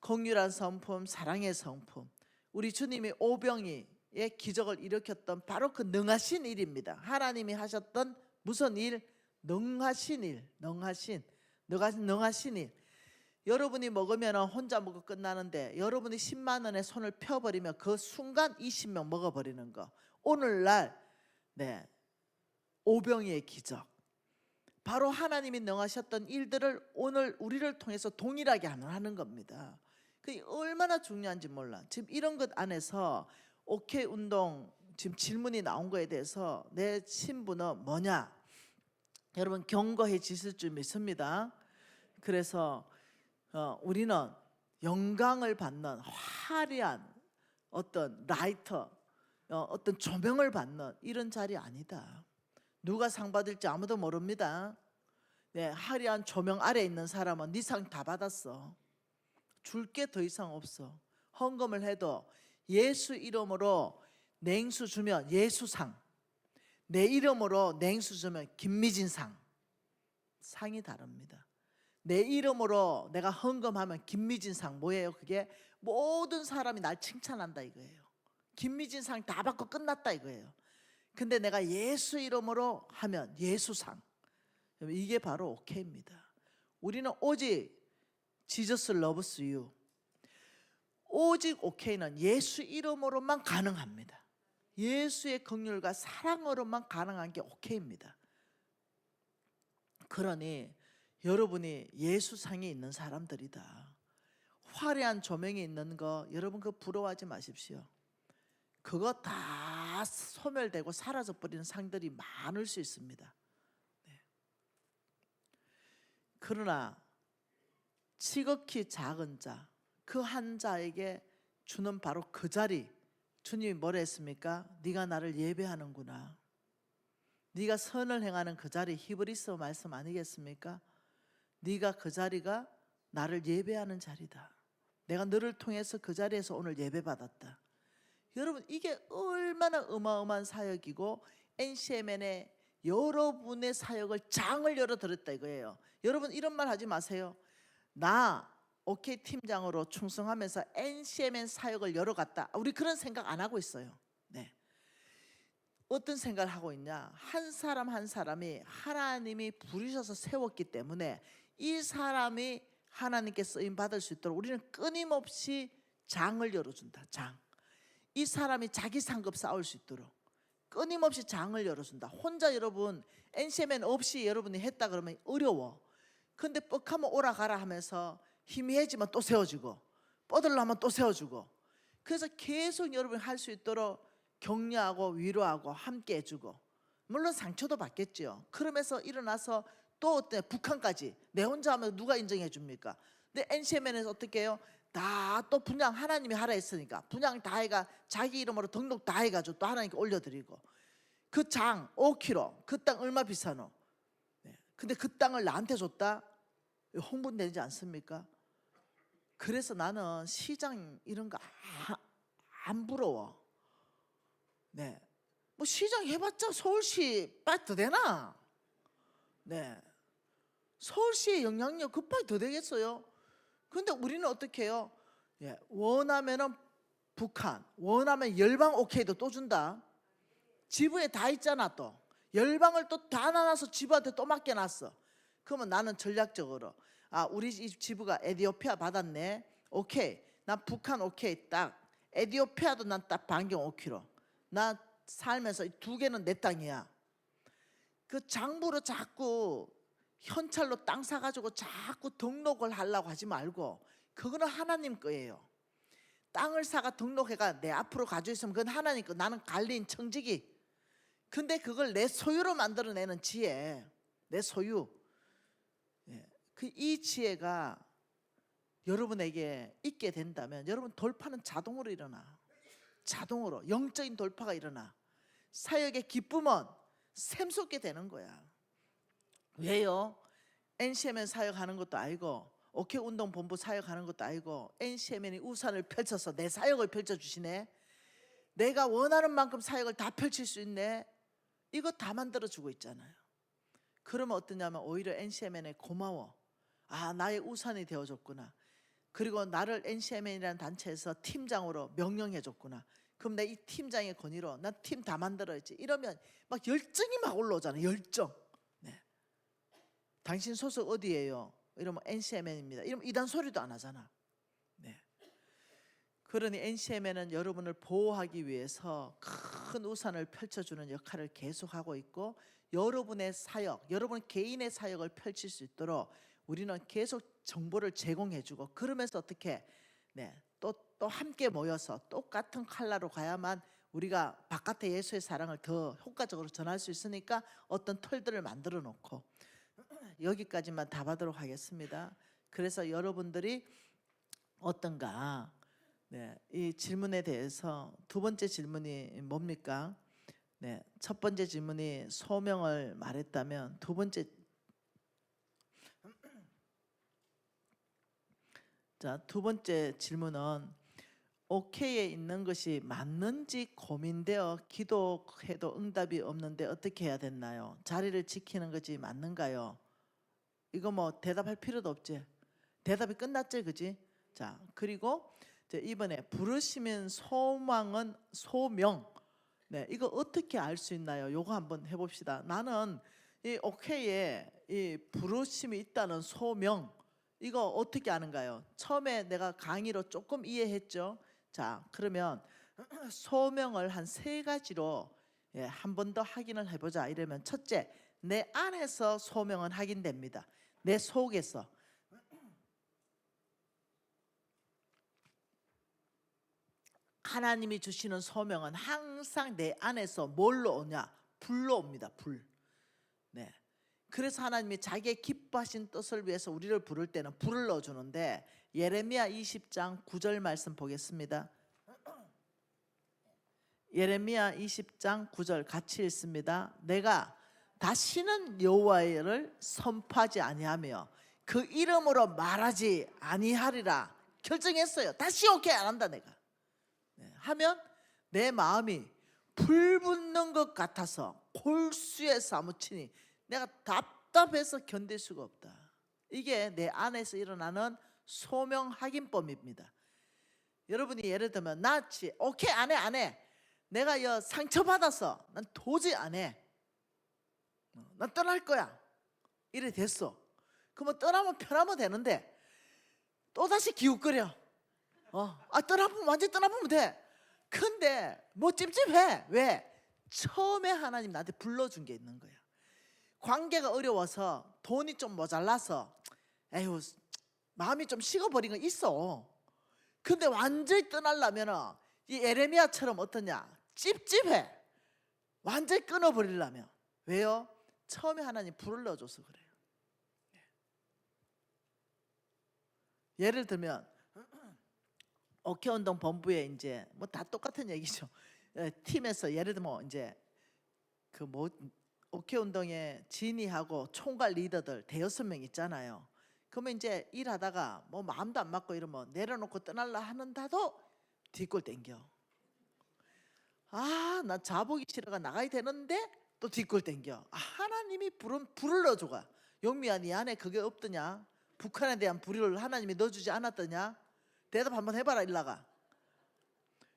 긍휼한 성품, 사랑의 성품. 우리 주님이 오병이의 기적을 일으켰던 바로 그 능하신 일입니다. 하나님이 하셨던 무슨 일? 능하신 일, 능하신 일. 여러분이 먹으면 혼자 먹고 끝나는데 여러분이 10만 원에 손을 펴버리면 그 순간 20명 먹어버리는 거. 오늘날 네, 오병이의 기적, 바로 하나님이 능하셨던 일들을 오늘 우리를 통해서 동일하게 하는 겁니다. 그게 얼마나 중요한지 몰라. 지금 이런 것 안에서 오케이 운동 지금 질문이 나온 거에 대해서 내 신분은 뭐냐? 여러분 견고해지실 줄 믿습니다. 그래서 우리는 영광을 받는 화려한 어떤 라이터, 어떤 조명을 받는 이런 자리 아니다. 누가 상 받을지 아무도 모릅니다. 네, 화려한 조명 아래 있는 사람은 네 상 다 받았어. 줄 게 더 이상 없어. 헌금을 해도 예수 이름으로 냉수 주면 예수상, 내 이름으로 냉수 주면 김미진상. 상이 다릅니다. 내 이름으로 내가 헌금하면 김미진상. 뭐예요? 그게 모든 사람이 날 칭찬한다 이거예요. 김미진상 다 받고 끝났다 이거예요. 근데 내가 예수 이름으로 하면 예수상. 이게 바로 오케이입니다. 우리는 오직 Jesus loves you. 오직 오케이는 예수 이름으로만 가능합니다. 예수의 긍휼과 사랑으로만 가능한 게 오케이입니다. 그러니 여러분이 예수상이 있는 사람들이다. 화려한 조명이 있는 거 여러분 그거 부러워하지 마십시오. 그거 다 소멸되고 사라져버리는 상들이 많을 수 있습니다. 네. 그러나 지극히 작은 자, 그 한 자에게 주는 바로 그 자리, 주님이 뭐라 했습니까? 네가 나를 예배하는구나. 네가 선을 행하는 그 자리, 히브리서 말씀 아니겠습니까? 네가 그 자리가 나를 예배하는 자리다. 내가 너를 통해서 그 자리에서 오늘 예배받았다. 여러분 이게 얼마나 어마어마한 사역이고 NCMN의 여러분의 사역을 장을 열어드렸다 이거예요. 여러분 이런 말 하지 마세요. 나 OK 팀장으로 충성하면서 NCMN 사역을 열어갔다. 우리 그런 생각 안 하고 있어요. 네. 어떤 생각을 하고 있냐? 한 사람 한 사람이 하나님이 부르셔서 세웠기 때문에 이 사람이 하나님께 쓰임 받을 수 있도록 우리는 끊임없이 장을 열어준다. 장. 이 사람이 자기 상급 쌓을 수 있도록 끊임없이 장을 열어준다. 혼자 여러분 NCMN 없이 여러분이 했다 그러면 어려워. 근데 뻑하면 오라 가라 하면서 희미해지면 또 세워주고 뻗으려면 또 세워주고, 그래서 계속 여러분이 할 수 있도록 격려하고 위로하고 함께 해주고, 물론 상처도 받겠죠. 그러면서 일어나서 또 어때? 북한까지 내 혼자 하면 누가 인정해 줍니까? 근데 NCMN에서 어떻게 해요? 다 또 분양 하나님이 하라 했으니까 분양 다 해가 자기 이름으로 등록 다 해가지고 또 하나님께 올려드리고, 그 장 5km 그 땅 얼마 비싸노? 네. 근데 그 땅을 나한테 줬다? 홍보되지 않습니까? 그래서 나는 시장 이런 거 안 부러워. 네. 뭐 시장 해봤자 서울시 빨리 더 되나? 네. 서울시의 영향력 급하게 더 되겠어요? 근데 우리는 어떻게 해요? 예, 원하면은 북한, 원하면 열방 오케이도 또 준다. 지부에 다 있잖아. 또 열방을 또 다 나눠서 지부한테 또 맡겨놨어. 그러면 나는 전략적으로 우리 지부가 에디오피아 받았네. 오케이. 난 북한 오케이 딱. 에디오피아도 난 딱 반경 5km. 나 살면서 이 두 개는 내 땅이야. 그 장부로 자꾸 현찰로 땅 사가지고 자꾸 등록을 하려고 하지 말고, 그거는 하나님 거예요. 땅을 사가 등록해가 내 앞으로 가지고 있으면 그건 하나님 거. 나는 관리인 청지기. 근데 그걸 내 소유로 만들어내는 지혜, 내 소유. 이 지혜가 여러분에게 있게 된다면 여러분 돌파는 자동으로 일어나. 자동으로 영적인 돌파가 일어나. 사역의 기쁨은 샘솟게 되는 거야. 왜요? NCMN 사역하는 것도 아니고 오케이 운동본부 사역하는 것도 아니고 NCMN이 우산을 펼쳐서 내 사역을 펼쳐주시네. 내가 원하는 만큼 사역을 다 펼칠 수 있네. 이거 다 만들어주고 있잖아요. 그러면 어떠냐면 오히려 NCMN에 고마워. 나의 우산이 되어줬구나. 그리고 나를 NCMN이라는 단체에서 팀장으로 명령해줬구나. 그럼 내 이 팀장의 권위로 난 팀 다 만들어야지. 이러면 막 열정이 막 올라오잖아요. 열정. 네. 당신 소속 어디예요? 이러면 NCMN입니다. 이러면 이단 소리도 안 하잖아. 네. 그러니 NCMN은 여러분을 보호하기 위해서 큰 우산을 펼쳐주는 역할을 계속하고 있고, 여러분의 사역, 여러분 개인의 사역을 펼칠 수 있도록 우리는 계속 정보를 제공해주고, 그러면서 어떻게 또 함께 모여서 똑같은 칼라로 가야만 우리가 바깥에 예수의 사랑을 더 효과적으로 전할 수 있으니까 어떤 털들을 만들어 놓고 여기까지만 답하도록 하겠습니다. 그래서 여러분들이 어떤가? 네, 이 질문에 대해서 두 번째 질문이 뭡니까? 네, 첫 번째 질문이 소명을 말했다면 두 번째 두 번째 질문은 오케이에 있는 것이 맞는지 고민되어 기도해도 응답이 없는데 어떻게 해야 됐나요? 자리를 지키는 것이 맞는가요? 이거 뭐 대답할 필요도 없지. 대답이 끝났지, 그지? 자, 그리고 이번에 부르시면 소망은 소명. 네, 이거 어떻게 알 수 있나요? 요거 한번 해봅시다. 나는 이 오케이에 이 부르심이 있다는 소명, 이거 어떻게 아는가요? 처음에 내가 강의로 조금 이해했죠. 자, 그러면 소명을 한 세 가지로 한 번 더 확인을 해보자. 이러면 첫째, 내 안에서 소명은 확인됩니다. 내 속에서. 하나님이 주시는 소명은 항상 내 안에서 뭘로 오냐? 불로 옵니다. 불. 네. 그래서 하나님이 자기의 기뻐하신 뜻을 위해서 우리를 부를 때는 불을 넣어주는데, 예레미야 20장 9절 말씀 보겠습니다. 예레미야 20장 9절 같이 읽습니다. 내가 다시는 여호와를 선포하지 아니하며 그 이름으로 말하지 아니하리라 결정했어요. 다시 오케이 안 한다 내가. 하면 내 마음이 불 붙는 것 같아서 골수에 사무치니 내가 답답해서 견딜 수가 없다. 이게 내 안에서 일어나는 소명 확인법입니다. 여러분이 예를 들면 나 오케이 안 해. 내가 상처받아서 난 도저히 안 해. 난 떠날 거야. 이래 됐어. 그러면 떠나면 편하면 되는데 또다시 기웃거려. 떠나보면 완전히 떠나보면 돼. 근데 뭐 찝찝해. 왜? 처음에 하나님 나한테 불러준 게 있는 거야. 관계가 어려워서 돈이 좀 모자라서 에휴 마음이 좀 식어버린 거 있어. 근데 완전히 떠나려면 이 에레미야처럼 어떠냐? 찝찝해. 완전히 끊어버리려면. 왜요? 처음에 하나님 불을 넣어줘서 그래요. 예를 들면 오케이운동 본부에 이제 뭐 다 똑같은 얘기죠. 팀에서 예를 들면 이제 오케이운동의 진이하고 총괄 리더들 대여섯 명 있잖아요. 그러면 이제 일하다가 뭐 마음도 안 맞고 이러면 내려놓고 떠날라 하는데도 뒷골 땡겨. 나 자보기 싫어가 나가야 되는데 또 뒷골 땡겨. 하나님이 불을 넣어줘가. 용미야 네 안에 그게 없더냐? 북한에 대한 불을 하나님이 넣어주지 않았더냐? 대답 한번 해봐라. 일나가.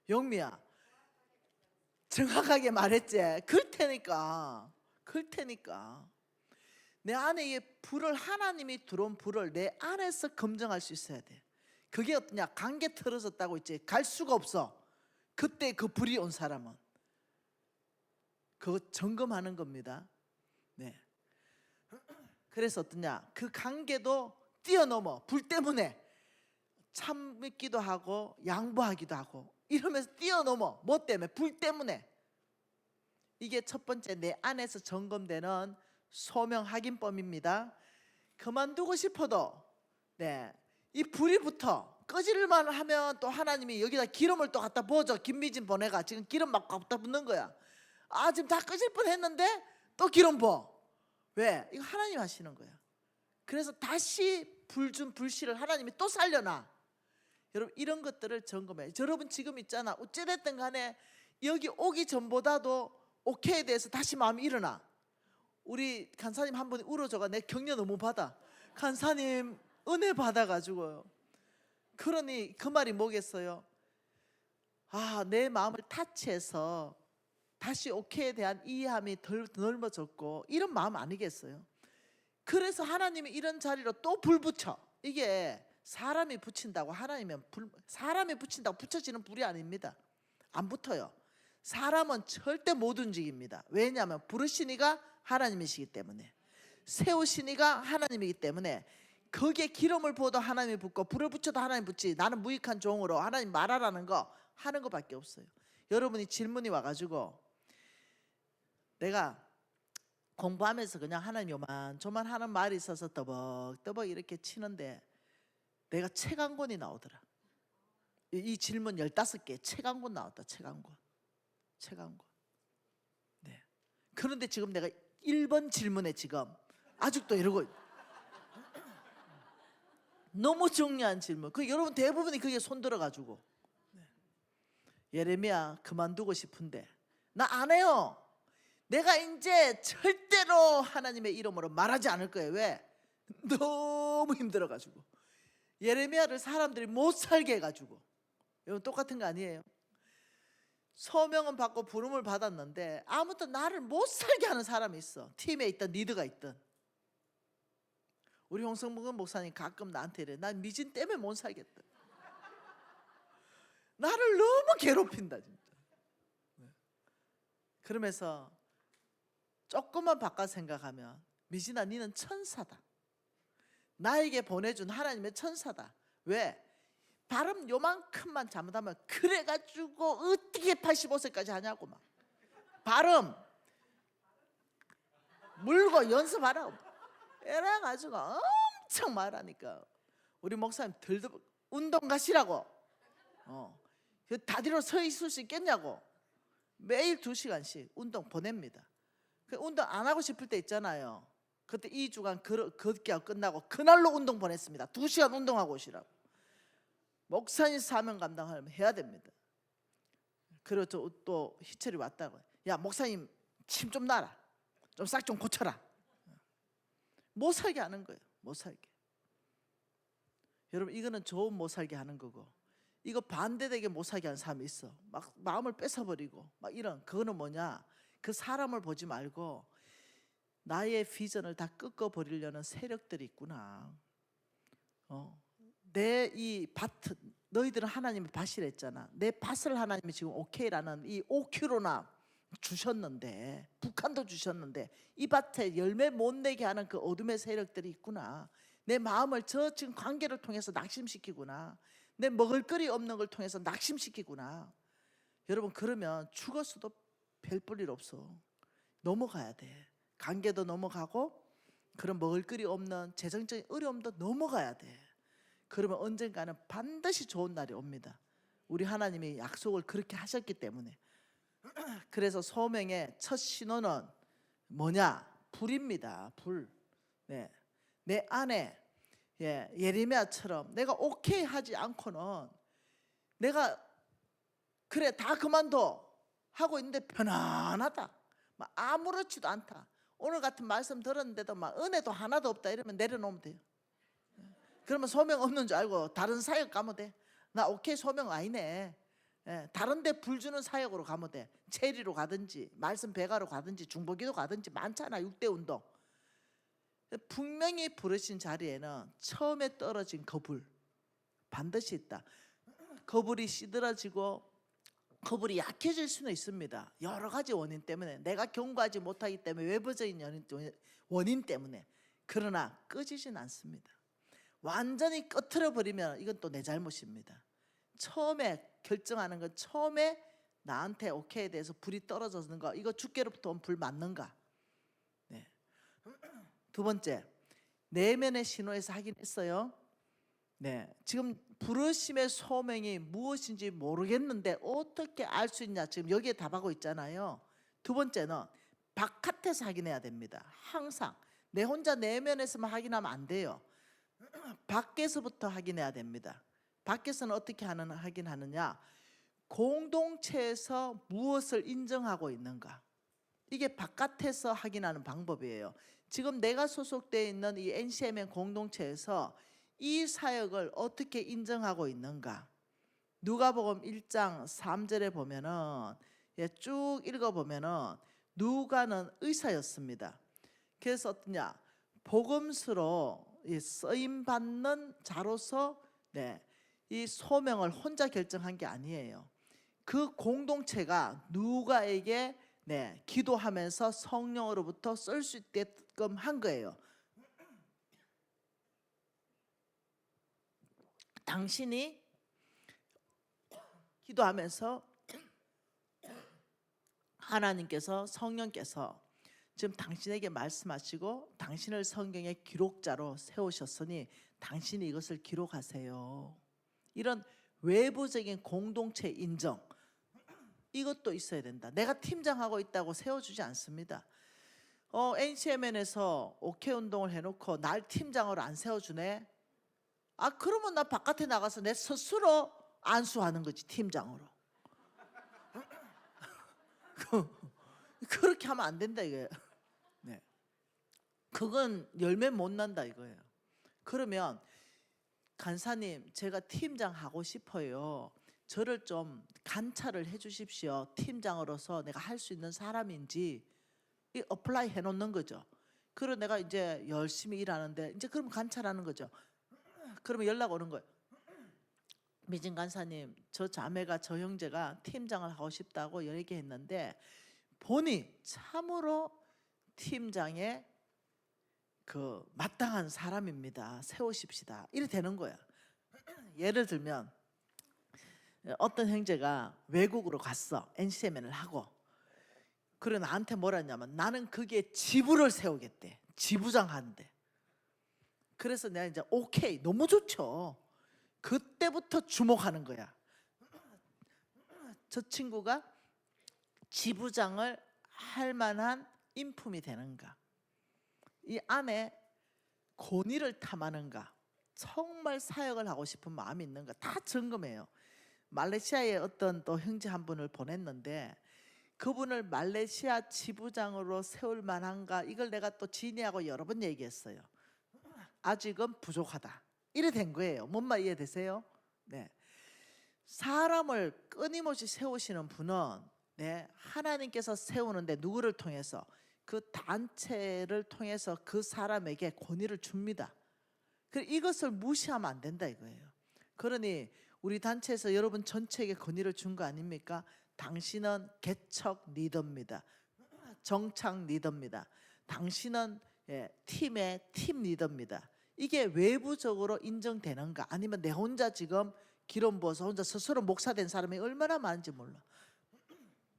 용미야 정확하게 말했지. 그럴 테니까 내 안에 이 불을, 하나님이 들어온 불을 내 안에서 검증할 수 있어야 돼. 그게 어떠냐? 관계 틀어졌다고 있지. 갈 수가 없어. 그때 그 불이 온 사람은 그거 점검하는 겁니다. 네. 그래서 어떠냐? 그 관계도 뛰어넘어 불 때문에 참기도 하고 양보하기도 하고 이러면서 뛰어넘어. 뭐 때문에? 불 때문에. 이게 첫 번째 내 안에서 점검되는 소명 확인법입니다. 그만두고 싶어도 이 불이 붙어. 꺼질만 하면 또 하나님이 여기다 기름을 또 갖다 부어줘. 김미진 보내가 지금 기름 막 갖다 붓는 거야. 지금 다 꺼질 뻔했는데 또 기름 부어. 왜? 이거 하나님 하시는 거야. 그래서 다시 불씨를 하나님이 또 살려놔. 여러분 이런 것들을 점검해. 여러분 지금 있잖아. 어찌됐든 간에 여기 오기 전보다도 오케이에 대해서 다시 마음이 일어나. 우리 간사님 한 분이 울어줘가 내 격려 너무 받아. 간사님 은혜 받아가지고요. 그러니 그 말이 뭐겠어요? 내 마음을 타치해서 다시 오케이에 대한 이해함이 덜 넓어졌고 이런 마음 아니겠어요? 그래서 하나님이 이런 자리로 또 불 붙여. 이게 사람이 붙인다고 사람이 붙인다고 붙여지는 불이 아닙니다. 안 붙어요. 사람은 절대 못 움직입니다. 왜냐하면 부르시니가 하나님이시기 때문에, 세우시니가 하나님이기 때문에 거기에 기름을 부어도 하나님이 붓고 불을 붙여도 하나님 붙지. 나는 무익한 종으로 하나님 말하라는 거 하는 것밖에 없어요. 여러분이 질문이 와가지고 내가 공부하면서 그냥 하나님 요만저만 하는 말이 있어서 떠벅떠벅 이렇게 치는데 내가 책 한 권이 나오더라. 이 질문 15개 책 한 권 나왔다. 책 한 권. 책 한 권. 네. 그런데 지금 내가 1번 질문에 지금 아직도 이러고 너무 중요한 질문. 그 여러분 대부분이 그게 손들어가지고 예레미야 그만두고 싶은데 나 안 해요. 내가 이제 절대로 하나님의 이름으로 말하지 않을 거예요. 왜? 너무 힘들어가지고 예레미야를 사람들이 못 살게 해가지고. 여러분 똑같은 거 아니에요? 소명은 받고 부름을 받았는데 아무튼 나를 못 살게 하는 사람이 있어. 팀에 있던 리더가 있던. 우리 홍성묵은 목사님 가끔 나한테 이래. 난 미진 때문에 못 살겠다. 나를 너무 괴롭힌다 진짜. 그러면서 조금만 바꿔 생각하면 미진아 니는 천사다. 나에게 보내준 하나님의 천사다. 왜? 발음 요만큼만 잘못하면 그래가지고 어떻게 85세까지 하냐고 막 발음 물고 연습하라고 이래가지고 엄청 말하니까 우리 목사님 들도 운동 가시라고 그 다리로 서 있을 수 있겠냐고 매일 2시간씩 운동 보냅니다. 그 운동 안 하고 싶을 때 있잖아요. 그때 2주간 걷기가 끝나고 그날로 운동 보냈습니다. 2시간 운동하고 오시라고. 목사님 사명 감당하려면 해야 됩니다. 그리고 또 희철이 왔다고. 야 목사님 침 좀 놔라. 좀 싹 좀 고쳐라. 못 살게 하는 거예요. 못 살게. 여러분 이거는 좋은 못 살게 하는 거고 이거 반대되게 못 살게 하는 사람이 있어. 막 마음을 뺏어버리고 막 이런. 그거는 뭐냐? 그 사람을 보지 말고 나의 비전을 다 꺾어버리려는 세력들이 있구나. 내 이 밭, 너희들은 하나님의 밭이랬잖아. 내 밭을 하나님이 지금 오케이라는 이 5kg나 주셨는데 북한도 주셨는데 이 밭에 열매 못 내게 하는 그 어둠의 세력들이 있구나. 내 마음을 저 지금 관계를 통해서 낙심시키구나. 내 먹을거리 없는 걸 통해서 낙심시키구나. 여러분 그러면 죽었어도 별 볼 일 없어. 넘어가야 돼. 관계도 넘어가고 그런 먹을거리 없는 재정적인 어려움도 넘어가야 돼. 그러면 언젠가는 반드시 좋은 날이 옵니다. 우리 하나님이 약속을 그렇게 하셨기 때문에. 그래서 소명의 첫 신호는 뭐냐? 불입니다. 불. 네. 내 안에 예레미야처럼 내가 오케이 하지 않고는 내가 그래 다 그만둬 하고 있는데 편안하다. 막 아무렇지도 않다. 오늘 같은 말씀 들었는데도 막 은혜도 하나도 없다 이러면 내려놓으면 돼요. 그러면 소명 없는 줄 알고 다른 사역 가면 돼. 나 오케이 소명 아니네. 다른 데 불 주는 사역으로 가면 돼. 체리로 가든지 말씀 배가로 가든지 중보기도 가든지 많잖아. 6대 운동. 분명히 부르신 자리에는 처음에 떨어진 거불 반드시 있다. 거불이 시들어지고 거불이 약해질 수는 있습니다. 여러 가지 원인 때문에 내가 경고하지 못하기 때문에 외부적인 원인 때문에. 그러나 꺼지진 않습니다. 완전히 꺼트려 버리면 이건 또 내 잘못입니다. 처음에 결정하는 건 처음에 나한테 오케이에 대해서 불이 떨어지는 거 이거 주께로부터 온 불 맞는가? 네. 두 번째 내면의 신호에서 하긴 했어요. 네, 지금 부르심의 소명이 무엇인지 모르겠는데 어떻게 알 수 있냐? 지금 여기에 답하고 있잖아요. 두 번째는 바깥에서 확인해야 됩니다. 항상 내 혼자 내면에서만 확인하면 안 돼요. 밖에서부터 확인해야 됩니다. 밖에서는 어떻게 확인하느냐? 공동체에서 무엇을 인정하고 있는가? 이게 바깥에서 확인하는 방법이에요. 지금 내가 소속되어 있는 이 NCMN 공동체에서 이 사역을 어떻게 인정하고 있는가? 누가복음 1장 3절에 보면은 쭉 읽어보면은 누가는 의사였습니다. 그래서 어떠냐? 복음서로 쓰임 받는 자로서 이 소명을 혼자 결정한 게 아니에요. 그 공동체가 누가에게 기도하면서 성령으로부터 쓸 수 있게끔 한 거예요. 당신이 기도하면서 하나님께서 성령께서 지금 당신에게 말씀하시고 당신을 성경의 기록자로 세우셨으니 당신이 이것을 기록하세요. 이런 외부적인 공동체 인정, 이것도 있어야 된다. 내가 팀장하고 있다고 세워주지 않습니다. NCMN에서 오케이 운동을 해놓고 날 팀장으로 안 세워주네. 그러면 나 바깥에 나가서 내 스스로 안수하는 거지, 팀장으로. 그렇게 하면 안 된다 이거예요. 네. 그건 열매 못 난다 이거예요. 그러면 간사님, 제가 팀장 하고 싶어요. 저를 좀 관찰을 해 주십시오. 팀장으로서 내가 할 수 있는 사람인지 이 어플라이 해 놓는 거죠. 그리고 내가 이제 열심히 일하는데 이제 그럼 관찰하는 거죠. 그러면 연락 오는 거예요. 미진 간사님, 저 자매가 저 형제가 팀장을 하고 싶다고 얘기했는데 보니 참으로 팀장의 그 마땅한 사람입니다. 세우십시다. 이래 되는 거야. 예를 들면 어떤 형제가 외국으로 갔어. NCMN을 하고. 그래 나한테 뭐라 했냐면 나는 거기에 지부를 세우겠대. 지부장 한대. 그래서 내가 이제 오케이, 너무 좋죠. 그때부터 주목하는 거야. 저 친구가 지부장을 할 만한 인품이 되는가, 이 안에 권위를 탐하는가, 정말 사역을 하고 싶은 마음이 있는가, 다 점검해요. 말레이시아에 어떤 또 형제 한 분을 보냈는데 그분을 말레이시아 지부장으로 세울 만한가, 이걸 내가 또 지니하고 여러 번 얘기했어요. 아직은 부족하다. 이래 된 거예요. 뭔 말 이해되세요? 네. 사람을 끊임없이 세우시는 분은 하나님께서 세우는데 누구를 통해서? 그 단체를 통해서 그 사람에게 권위를 줍니다. 이것을 무시하면 안 된다 이거예요. 그러니 우리 단체에서 여러분 전체에게 권위를 준 거 아닙니까? 당신은 개척 리더입니다. 정착 리더입니다. 당신은 팀의 팀 리더입니다. 이게 외부적으로 인정되는가? 아니면 내 혼자 지금 기름 부어서 혼자 스스로 목사 된 사람이 얼마나 많은지 몰라.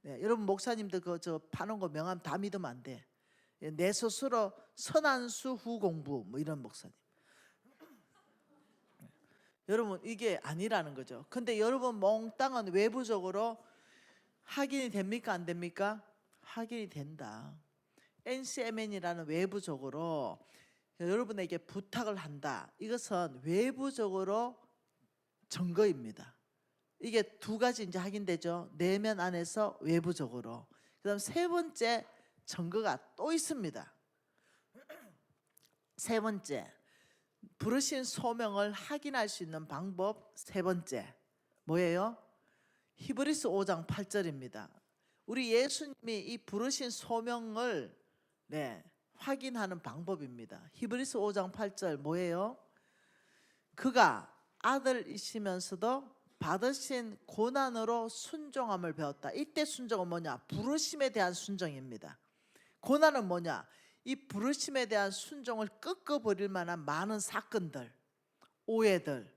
여러분 목사님들 저 파는 거 명함 다 믿으면 안 돼. 내 스스로 선한수 후공부 뭐 이런 목사님. 여러분 이게 아니라는 거죠. 근데 여러분 몽땅은 외부적으로 확인이 됩니까 안 됩니까? 확인이 된다. NCMN이라는 외부적으로 여러분에게 부탁을 한다. 이것은 외부적으로 증거입니다. 이게 두 가지 이제 확인되죠. 내면 안에서 외부적으로. 그다음 세 번째 증거가 또 있습니다. 세 번째, 부르신 소명을 확인할 수 있는 방법 세 번째 뭐예요? 히브리서 5장 8절입니다. 우리 예수님이 이 부르신 소명을 확인하는 방법입니다. 히브리서 5장 8절 뭐예요? 그가 아들이시면서도 받으신 고난으로 순종함을 배웠다. 이때 순종은 뭐냐? 부르심에 대한 순종입니다. 고난은 뭐냐? 이 부르심에 대한 순종을 꺾어버릴 만한 많은 사건들, 오해들,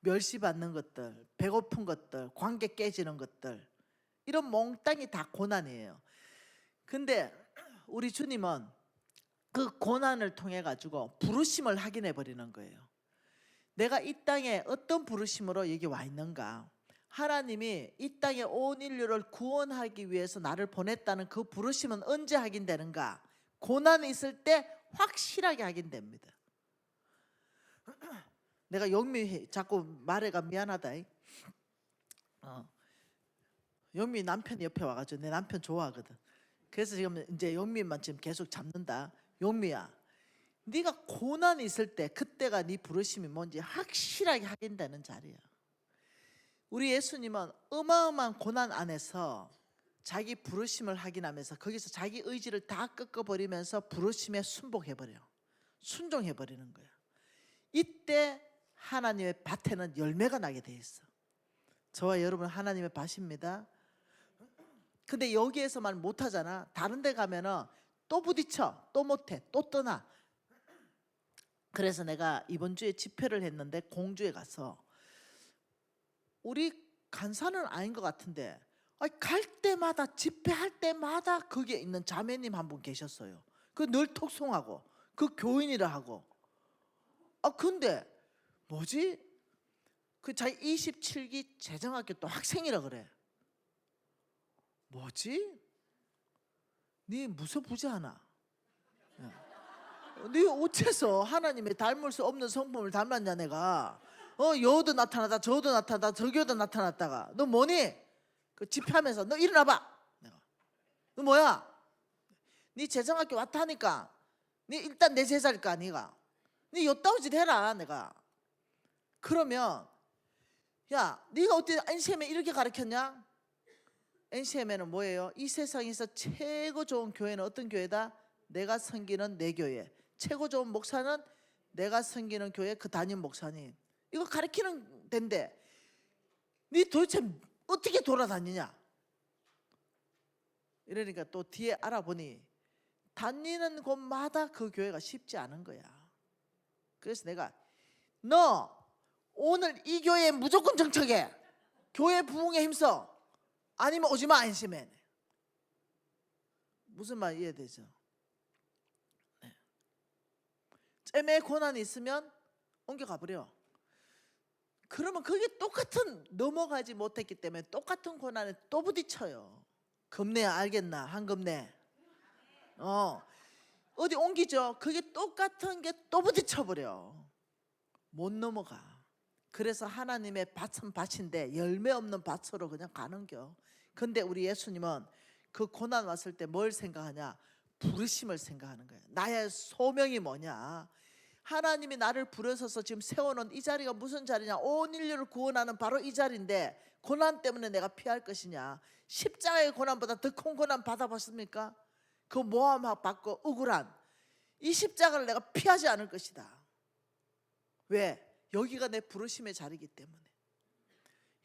멸시받는 것들, 배고픈 것들, 관계 깨지는 것들, 이런 몽땅이 다 고난이에요. 근데 우리 주님은 그 고난을 통해 가지고 부르심을 확인해 버리는 거예요. 내가 이 땅에 어떤 부르심으로 여기 와 있는가? 하나님이 이 땅에 온 인류를 구원하기 위해서 나를 보냈다는 그 부르심은 언제 확인되는가? 고난이 있을 때 확실하게 확인됩니다. 내가 영미 자꾸 말해가 미안하다. 영미 남편이 옆에 와가지고 내 남편 좋아하거든. 그래서 지금 이제 영미만 지금 계속 잡는다. 영미야, 네가 고난이 있을 때 그때가 네 부르심이 뭔지 확실하게 확인되는 자리야. 우리 예수님은 어마어마한 고난 안에서 자기 부르심을 확인하면서 거기서 자기 의지를 다 꺾어버리면서 부르심에 순복해버려, 순종해버리는 거야. 이때 하나님의 밭에는 열매가 나게 돼 있어. 저와 여러분 하나님의 밭입니다. 근데 여기에서만 못하잖아. 다른 데 가면은 또 부딪혀, 또 못해, 또 떠나. 그래서 내가 이번 주에 집회를 했는데 공주에 가서 우리 간사는 아닌 것 같은데 갈 때마다 집회할 때마다 거기에 있는 자매님 한 분 계셨어요. 그 늘 톡송하고 그 교인이라 하고. 근데 뭐지? 그 자기 27기 재정학교 또 학생이라 그래. 뭐지? 네 무슨 부자하나? 네 어째서 하나님의 닮을 수 없는 성품을 닮았냐 내가? 여도 나타나다 저도 나타나다 저기도 나타났다가 너 뭐니? 그 집회하면서 너 일어나봐. 내가 너 뭐야? 네 재정학교 왔다니까. 네 일단 내 제자일까 네가? 네 요따오 짓 해라 내가. 그러면 야 네가 어떻게 NCM에 이렇게 가르쳤냐? NCM에는 뭐예요? 이 세상에서 최고 좋은 교회는 어떤 교회다? 내가 섬기는 내 교회. 최고 좋은 목사는 내가 섬기는 교회 그 담임 목사님. 이거 가르치는 데인데 네 도대체 어떻게 돌아다니냐? 이러니까 또 뒤에 알아보니 다니는 곳마다 그 교회가 쉽지 않은 거야. 그래서 내가 너 오늘 이 교회에 무조건 정착해. 교회 부흥에 힘써. 아니면 오지마 안심해. 무슨 말 이해되죠? 네. 쨈에 고난이 있으면 옮겨가 버려. 그러면 그게 똑같은 넘어가지 못했기 때문에 똑같은 고난에 또 부딪혀요. 겁내야 알겠나? 한겁내. 어디 옮기죠? 그게 똑같은 게 또 부딪혀버려. 못 넘어가. 그래서 하나님의 밭은 밭인데 열매 없는 밭으로 그냥 가는겨. 근데 우리 예수님은 그 고난 왔을 때 뭘 생각하냐? 부르심을 생각하는 거예요. 나의 소명이 뭐냐? 하나님이 나를 부르셔서 지금 세워놓은 이 자리가 무슨 자리냐? 온 인류를 구원하는 바로 이 자리인데 고난 때문에 내가 피할 것이냐? 십자가의 고난보다 더 큰 고난 받아봤습니까? 그 모함 받고 억울한 이 십자가를 내가 피하지 않을 것이다. 왜? 여기가 내 부르심의 자리이기 때문에.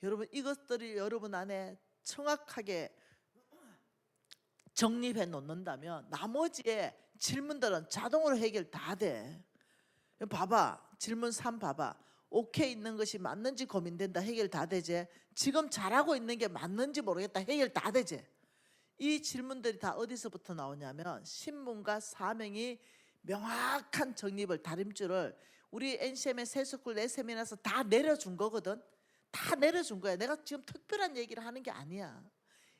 여러분 이것들이 여러분 안에 정확하게 정립해 놓는다면 나머지의 질문들은 자동으로 해결 다 돼. 봐봐, 질문 3 봐봐. 오케이 있는 것이 맞는지 고민된다. 해결 다 되지. 지금 잘하고 있는 게 맞는지 모르겠다. 해결 다 되지. 이 질문들이 다 어디서부터 나오냐면 신분과 사명이 명확한 정립을 다림줄을 우리 NCM의 세스쿨 내 세미나에서 다 내려준 거거든. 다 내려준 거야. 내가 지금 특별한 얘기를 하는 게 아니야.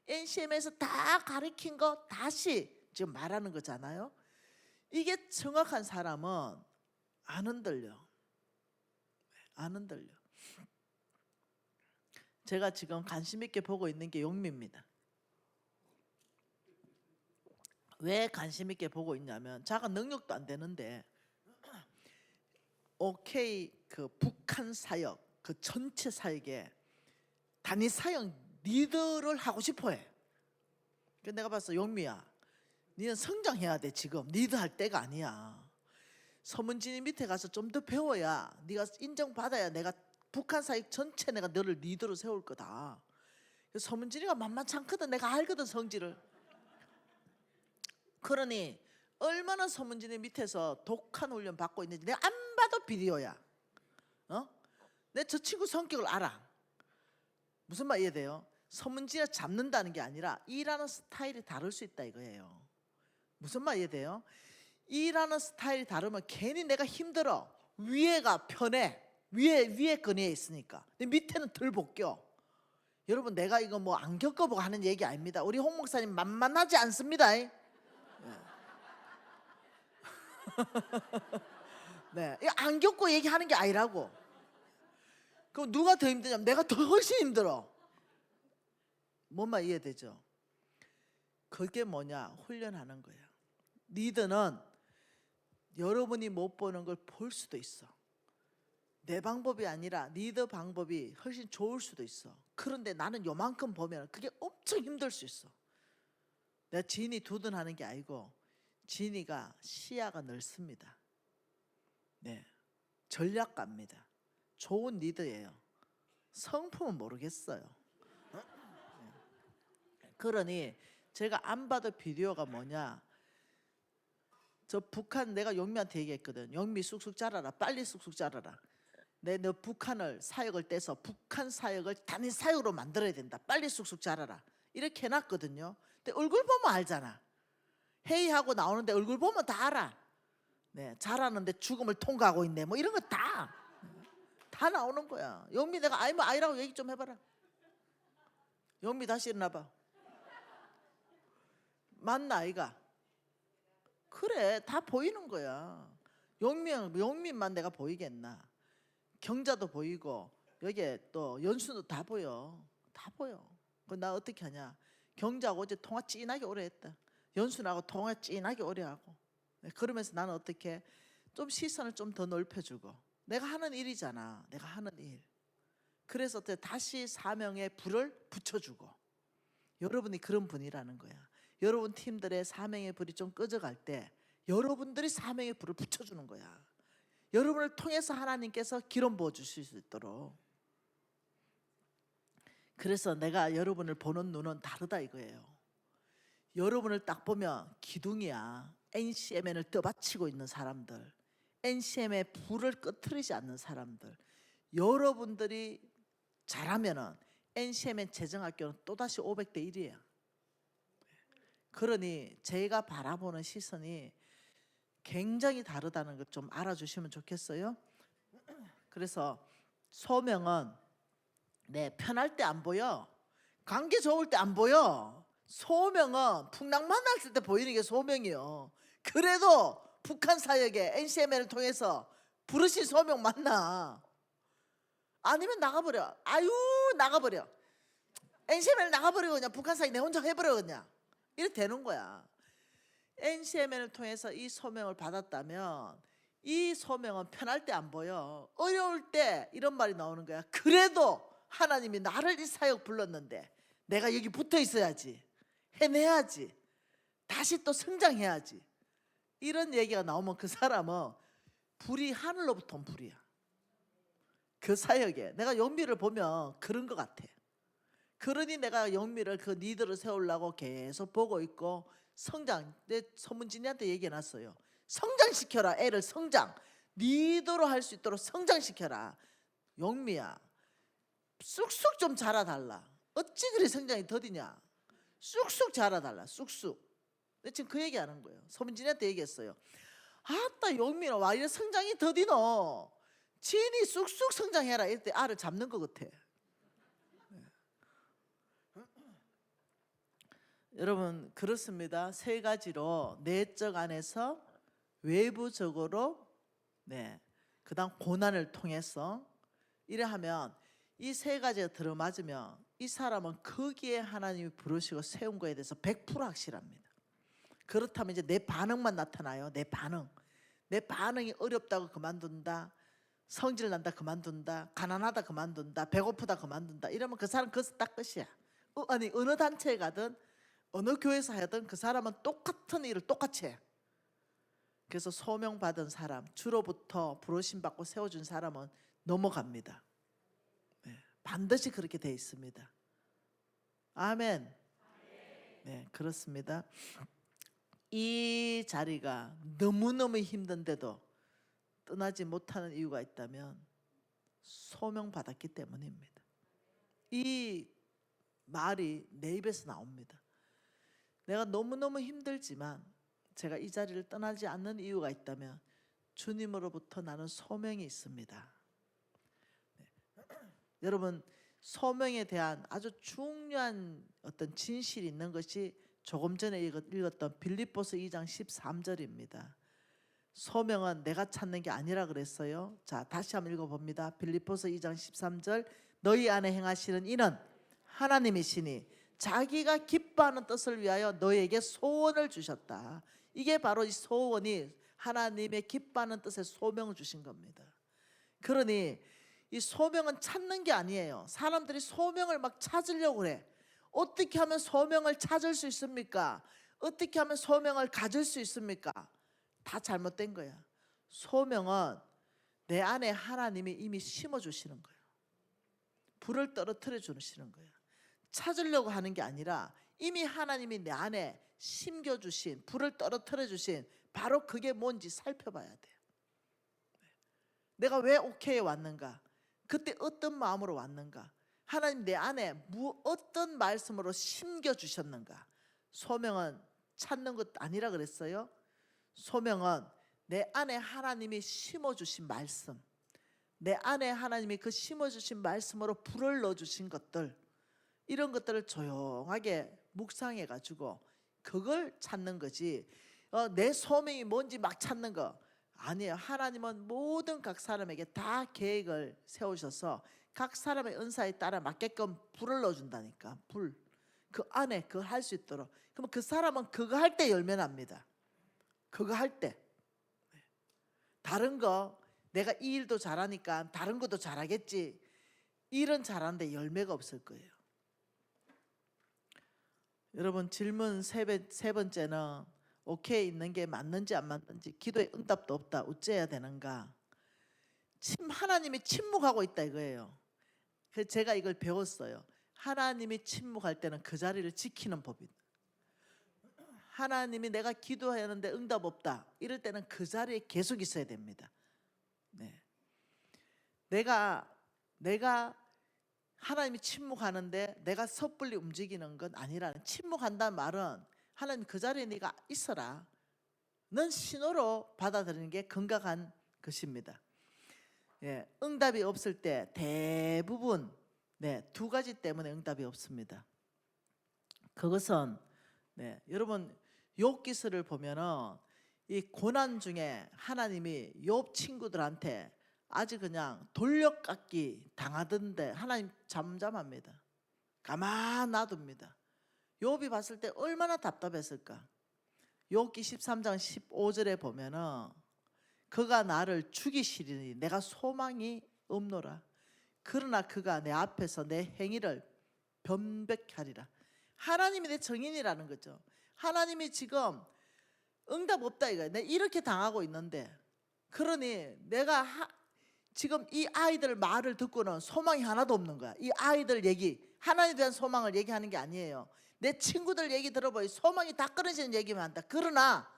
NCM에서 다 가르친 거 다시 지금 말하는 거잖아요. 이게 정확한 사람은 안 흔들려. 안 흔들려. 제가 지금 관심 있게 보고 있는 게 용미입니다. 왜 관심 있게 보고 있냐면 자가 능력도 안 되는데 오케이 그 북한 사역 그 전체 사역에 단위 사역 리더를 하고 싶어해. 그래서 내가 봤어. 용미야, 니는 성장해야 돼. 지금 리더할 때가 아니야. 서문진이 밑에 가서 좀 더 배워야 네가 인정받아야 내가 북한 사역 전체 내가 너를 리더로 세울 거다. 서문진이가 만만치 않거든. 내가 알거든 성질을. 그러니 얼마나 서문진이 밑에서 독한 훈련 받고 있는지 내가 안 봐도 비디오야. 내 저 친구 성격을 알아. 무슨 말 이해돼요? 서문진을 잡는다는 게 아니라 일하는 스타일이 다를 수 있다 이거예요. 무슨 말 이해돼요? 일하는 스타일이 다르면 괜히 내가 힘들어. 위에가 편해. 위에 건에 있으니까. 근데 밑에는 덜 벗겨. 여러분 내가 이거 뭐 안 겪어보고 하는 얘기 아닙니다. 우리 홍 목사님 만만하지 않습니다. 네, 이거 안 겪고 얘기하는 게 아니라고. 그럼 누가 더 힘드냐면 내가 더 훨씬 힘들어. 뭔 말 이해되죠? 그게 뭐냐? 훈련하는 거야. 리더는 여러분이 못 보는 걸 볼 수도 있어. 내 방법이 아니라 리더 방법이 훨씬 좋을 수도 있어. 그런데 나는 요만큼 보면 그게 엄청 힘들 수 있어. 내가 진이 두둔하는 게 아니고 진이가 시야가 넓습니다. 네, 전략가입니다. 좋은 리더예요. 성품은 모르겠어요. 그러니 제가 안 봐도 비디오가 뭐냐? 저 북한 내가 용미한테 얘기했거든. 용미 쑥쑥 자라라. 빨리 쑥쑥 자라라. 너 북한을 사역을 떼서 북한 사역을 단위 사역으로 만들어야 된다. 빨리 쑥쑥 자라라. 이렇게 해놨거든요. 근데 얼굴 보면 알잖아. 회의하고 나오는데 얼굴 보면 다 알아. 네, 잘하는데 죽음을 통과하고 있네. 뭐 이런 거 다 나오는 거야. 영미 내가 아이면 아이라고 얘기 좀 해봐라. 영미 다시 일어나봐. 맞나 아이가? 그래, 다 보이는 거야. 영민만 내가 보이겠나? 경자도 보이고 여기에 또 연수도 다 보여. 다 보여. 나 어떻게 하냐? 경자하고 어제 통화 찐하게 오래 했다. 연수하고 통화 찐하게 오래 하고. 네, 그러면서 나는 어떻게 좀 시선을 좀 더 넓혀주고, 내가 하는 일이잖아. 내가 하는 일. 그래서 다시 사명의 불을 붙여주고. 여러분이 그런 분이라는 거야. 여러분 팀들의 사명의 불이 좀 꺼져갈 때 여러분들이 사명의 불을 붙여주는 거야. 여러분을 통해서 하나님께서 기름 부어주실 수 있도록. 그래서 내가 여러분을 보는 눈은 다르다 이거예요. 여러분을 딱 보면 기둥이야. NCMN을 떠받치고 있는 사람들, NCM의 불을 꺼트리지 않는 사람들. 여러분들이 잘하면은 NCMN 재정학교는 또다시 500대 1이에요. 그러니 제가 바라보는 시선이 굉장히 다르다는 것 좀 알아주시면 좋겠어요. 그래서 소명은 편할 때 안 보여. 관계 좋을 때 안 보여. 소명은 풍랑만 났을 때 보이는 게 소명이요. 그래도 북한 사역에 NCMN을 통해서 부르신 소명 맞나? 아니면 나가버려. 아유 나가버려. NCMN을 나가버리고 그냥 북한 사역 내 혼자 해버려 그냥. 이렇게 되는 거야. NCMN을 통해서 이 소명을 받았다면 이 소명은 편할 때 안 보여. 어려울 때 이런 말이 나오는 거야. 그래도 하나님이 나를 이 사역 불렀는데 내가 여기 붙어 있어야지. 해내야지. 다시 또 성장해야지. 이런 얘기가 나오면 그 사람은 불이 하늘로부터 온 불이야. 그 사역에 내가 영미를 보면 그런 것 같아. 그러니 내가 영미를 그 리더를 세우려고 계속 보고 있고 성장. 내 서문진이한테 얘기해놨어요. 성장시켜라. 애를 성장. 리더로 할 수 있도록 성장시켜라. 영미야 쑥쑥 좀 자라달라. 어찌 그리 성장이 더디냐. 쑥쑥 자라달라. 쑥쑥. 내가 지금 그 얘기하는 거예요. 서문진이한테 얘기했어요. 아따 영미야 와 이래 성장이 더디노. 진이 쑥쑥 성장해라. 이때 알을 잡는 것 같아. 여러분 그렇습니다. 세 가지로 내적 안에서 외부적으로 그다음 고난을 통해서 이래 하면 이 세 가지가 들어맞으면 이 사람은 거기에 하나님이 부르시고 세운 거에 대해서 100% 확실합니다. 그렇다면 이제 내 반응만 나타나요. 내 반응이 어렵다고 그만둔다. 성질 난다 그만둔다. 가난하다 그만둔다. 배고프다 그만둔다. 이러면 그 사람 그것은 딱 끝이야. 아니 어느 단체에 가든 어느 교회에서 하든 그 사람은 똑같은 일을 똑같이 해. 그래서 소명받은 사람, 주로부터 부르심 받고 세워준 사람은 넘어갑니다. 반드시 그렇게 돼 있습니다. 아멘. 네, 그렇습니다. 이 자리가 너무너무 힘든데도 떠나지 못하는 이유가 있다면 소명받았기 때문입니다. 이 말이 내 입에서 나옵니다. 내가 너무너무 힘들지만 제가 이 자리를 떠나지 않는 이유가 있다면 주님으로부터 나는 소명이 있습니다. 여러분 소명에 대한 아주 중요한 어떤 진실이 있는 것이 조금 전에 읽었던 빌립보서 2장 13절입니다. 소명은 내가 찾는 게 아니라 그랬어요. 자 다시 한번 읽어봅니다. 빌립보서 2장 13절 너희 안에 행하시는 이는 하나님이시니 자기가 기뻐하는 뜻을 위하여 너에게 소원을 주셨다. 이게 바로 이 소원이 하나님의 기뻐하는 뜻의 소명을 주신 겁니다. 그러니 이 소명은 찾는 게 아니에요. 사람들이 소명을 막 찾으려고 그래. 어떻게 하면 소명을 찾을 수 있습니까? 어떻게 하면 소명을 가질 수 있습니까? 다 잘못된 거야. 소명은 내 안에 하나님이 이미 심어주시는 거예요. 불을 떨어뜨려 주시는 거예요. 찾으려고 하는 게 아니라 이미 하나님이 내 안에 심겨주신 불을 떨어뜨려 주신 바로 그게 뭔지 살펴봐야 돼요. 내가 왜 오케이에 왔는가? 그때 어떤 마음으로 왔는가? 하나님 내 안에 어떤 말씀으로 심겨주셨는가? 소명은 찾는 것 아니라 그랬어요. 소명은 내 안에 하나님이 심어주신 말씀, 내 안에 하나님이 그 심어주신 말씀으로 불을 넣어주신 것들, 이런 것들을 조용하게 묵상해가지고 그걸 찾는 거지. 내 소명이 뭔지 막 찾는 거 아니에요. 하나님은 모든 각 사람에게 다 계획을 세우셔서 각 사람의 은사에 따라 맞게끔 불을 넣어준다니까. 불. 그 안에 그거 할 수 있도록. 그러면 그 사람은 그거 할 때 열매 납니다. 그거 할 때. 다른 거 내가 이 일도 잘하니까 다른 것도 잘하겠지. 일은 잘하는데 열매가 없을 거예요. 여러분 질문 세 번째는 오케이 있는 게 맞는지 안 맞는지, 기도에 응답도 없다, 어째야 되는가? 하나님이 침묵하고 있다 이거예요. 그래서 제가 이걸 배웠어요. 하나님이 침묵할 때는 그 자리를 지키는 법이다. 하나님이 내가 기도하는데 응답 없다 이럴 때는 그 자리에 계속 있어야 됩니다. 네. 내가 하나님이 침묵하는데 내가 섣불리 움직이는 건 아니라는, 침묵한다는 말은 하나님 그 자리에 네가 있어라 는 신호로 받아들이는 게 건강한 것입니다. 예, 응답이 없을 때 대부분 두 가지 때문에 응답이 없습니다. 그것은 여러분 욥기서를 보면은 이 고난 중에 하나님이 욥 친구들한테 아주 그냥 돌려깎기 당하던데 하나님 잠잠합니다. 가만 놔둡니다. 욥이 봤을 때 얼마나 답답했을까. 욥기 13장 15절에 보면은 그가 나를 죽이시리니 내가 소망이 없노라. 그러나 그가 내 앞에서 내 행위를 변백케 하리라. 하나님이 내 정인이라는 거죠. 하나님이 지금 응답 없다 이거야. 내가 이렇게 당하고 있는데, 그러니 내가 지금 이 아이들 말을 듣고는 소망이 하나도 없는 거야. 이 아이들 얘기, 하나님에 대한 소망을 얘기하는 게 아니에요. 내 친구들 얘기 들어보니 소망이 다 끊어지는 얘기만 한다. 그러나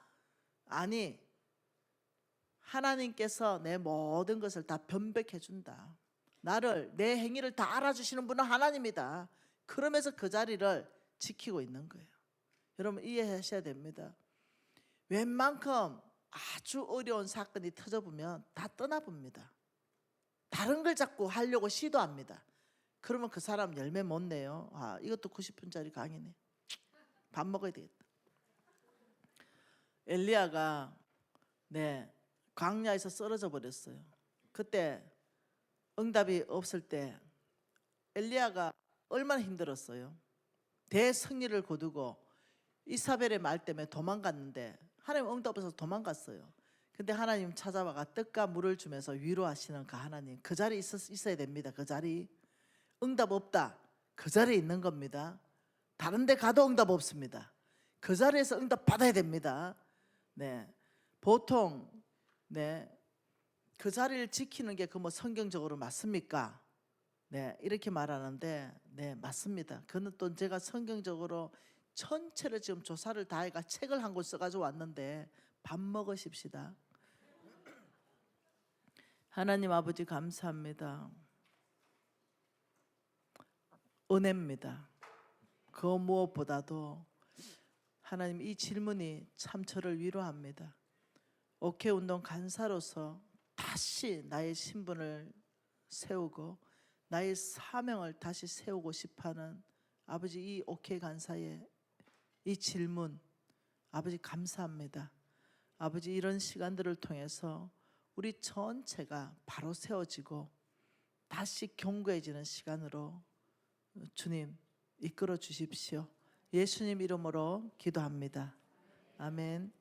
아니, 하나님께서 내 모든 것을 다 변백해 준다. 나를, 내 행위를 다 알아주시는 분은 하나님이다. 그러면서 그 자리를 지키고 있는 거예요. 여러분 이해하셔야 됩니다. 웬만큼 아주 어려운 사건이 터져보면 다 떠나봅니다. 다른 걸 자꾸 하려고 시도합니다. 그러면 그 사람 열매 못 내요. 아, 이것도 90분짜리 강의네. 밥 먹어야 되겠다. 엘리야가 광야에서 쓰러져 버렸어요. 그때 응답이 없을 때 엘리야가 얼마나 힘들었어요. 대승리를 거두고 이사벨의 말 때문에 도망갔는데 하나님 응답 없어서 도망갔어요. 근데 하나님 찾아와가 떡과 물을 주면서 위로하시는 그 하나님, 그 자리에 있어야 됩니다. 그 자리. 응답 없다, 그 자리에 있는 겁니다. 다른 데 가도 응답 없습니다. 그 자리에서 응답 받아야 됩니다. 보통 그 자리를 지키는 게 그 뭐 성경적으로 맞습니까? 이렇게 말하는데 맞습니다. 그는 또 제가 성경적으로 전체를 지금 조사를 다 해가 책을 한 권 써가지고 왔는데 밥 먹으십시다. 하나님 아버지 감사합니다. 은혜입니다. 그 무엇보다도 하나님 이 질문이 참 저를 위로합니다. 오케이 운동 간사로서 다시 나의 신분을 세우고 나의 사명을 다시 세우고 싶어하는 아버지, 이 오케이 간사의 이 질문 아버지 감사합니다. 아버지 이런 시간들을 통해서 우리 전체가 바로 세워지고 다시 견고해지는 시간으로 주님 이끌어 주십시오. 예수님 이름으로 기도합니다. 아멘.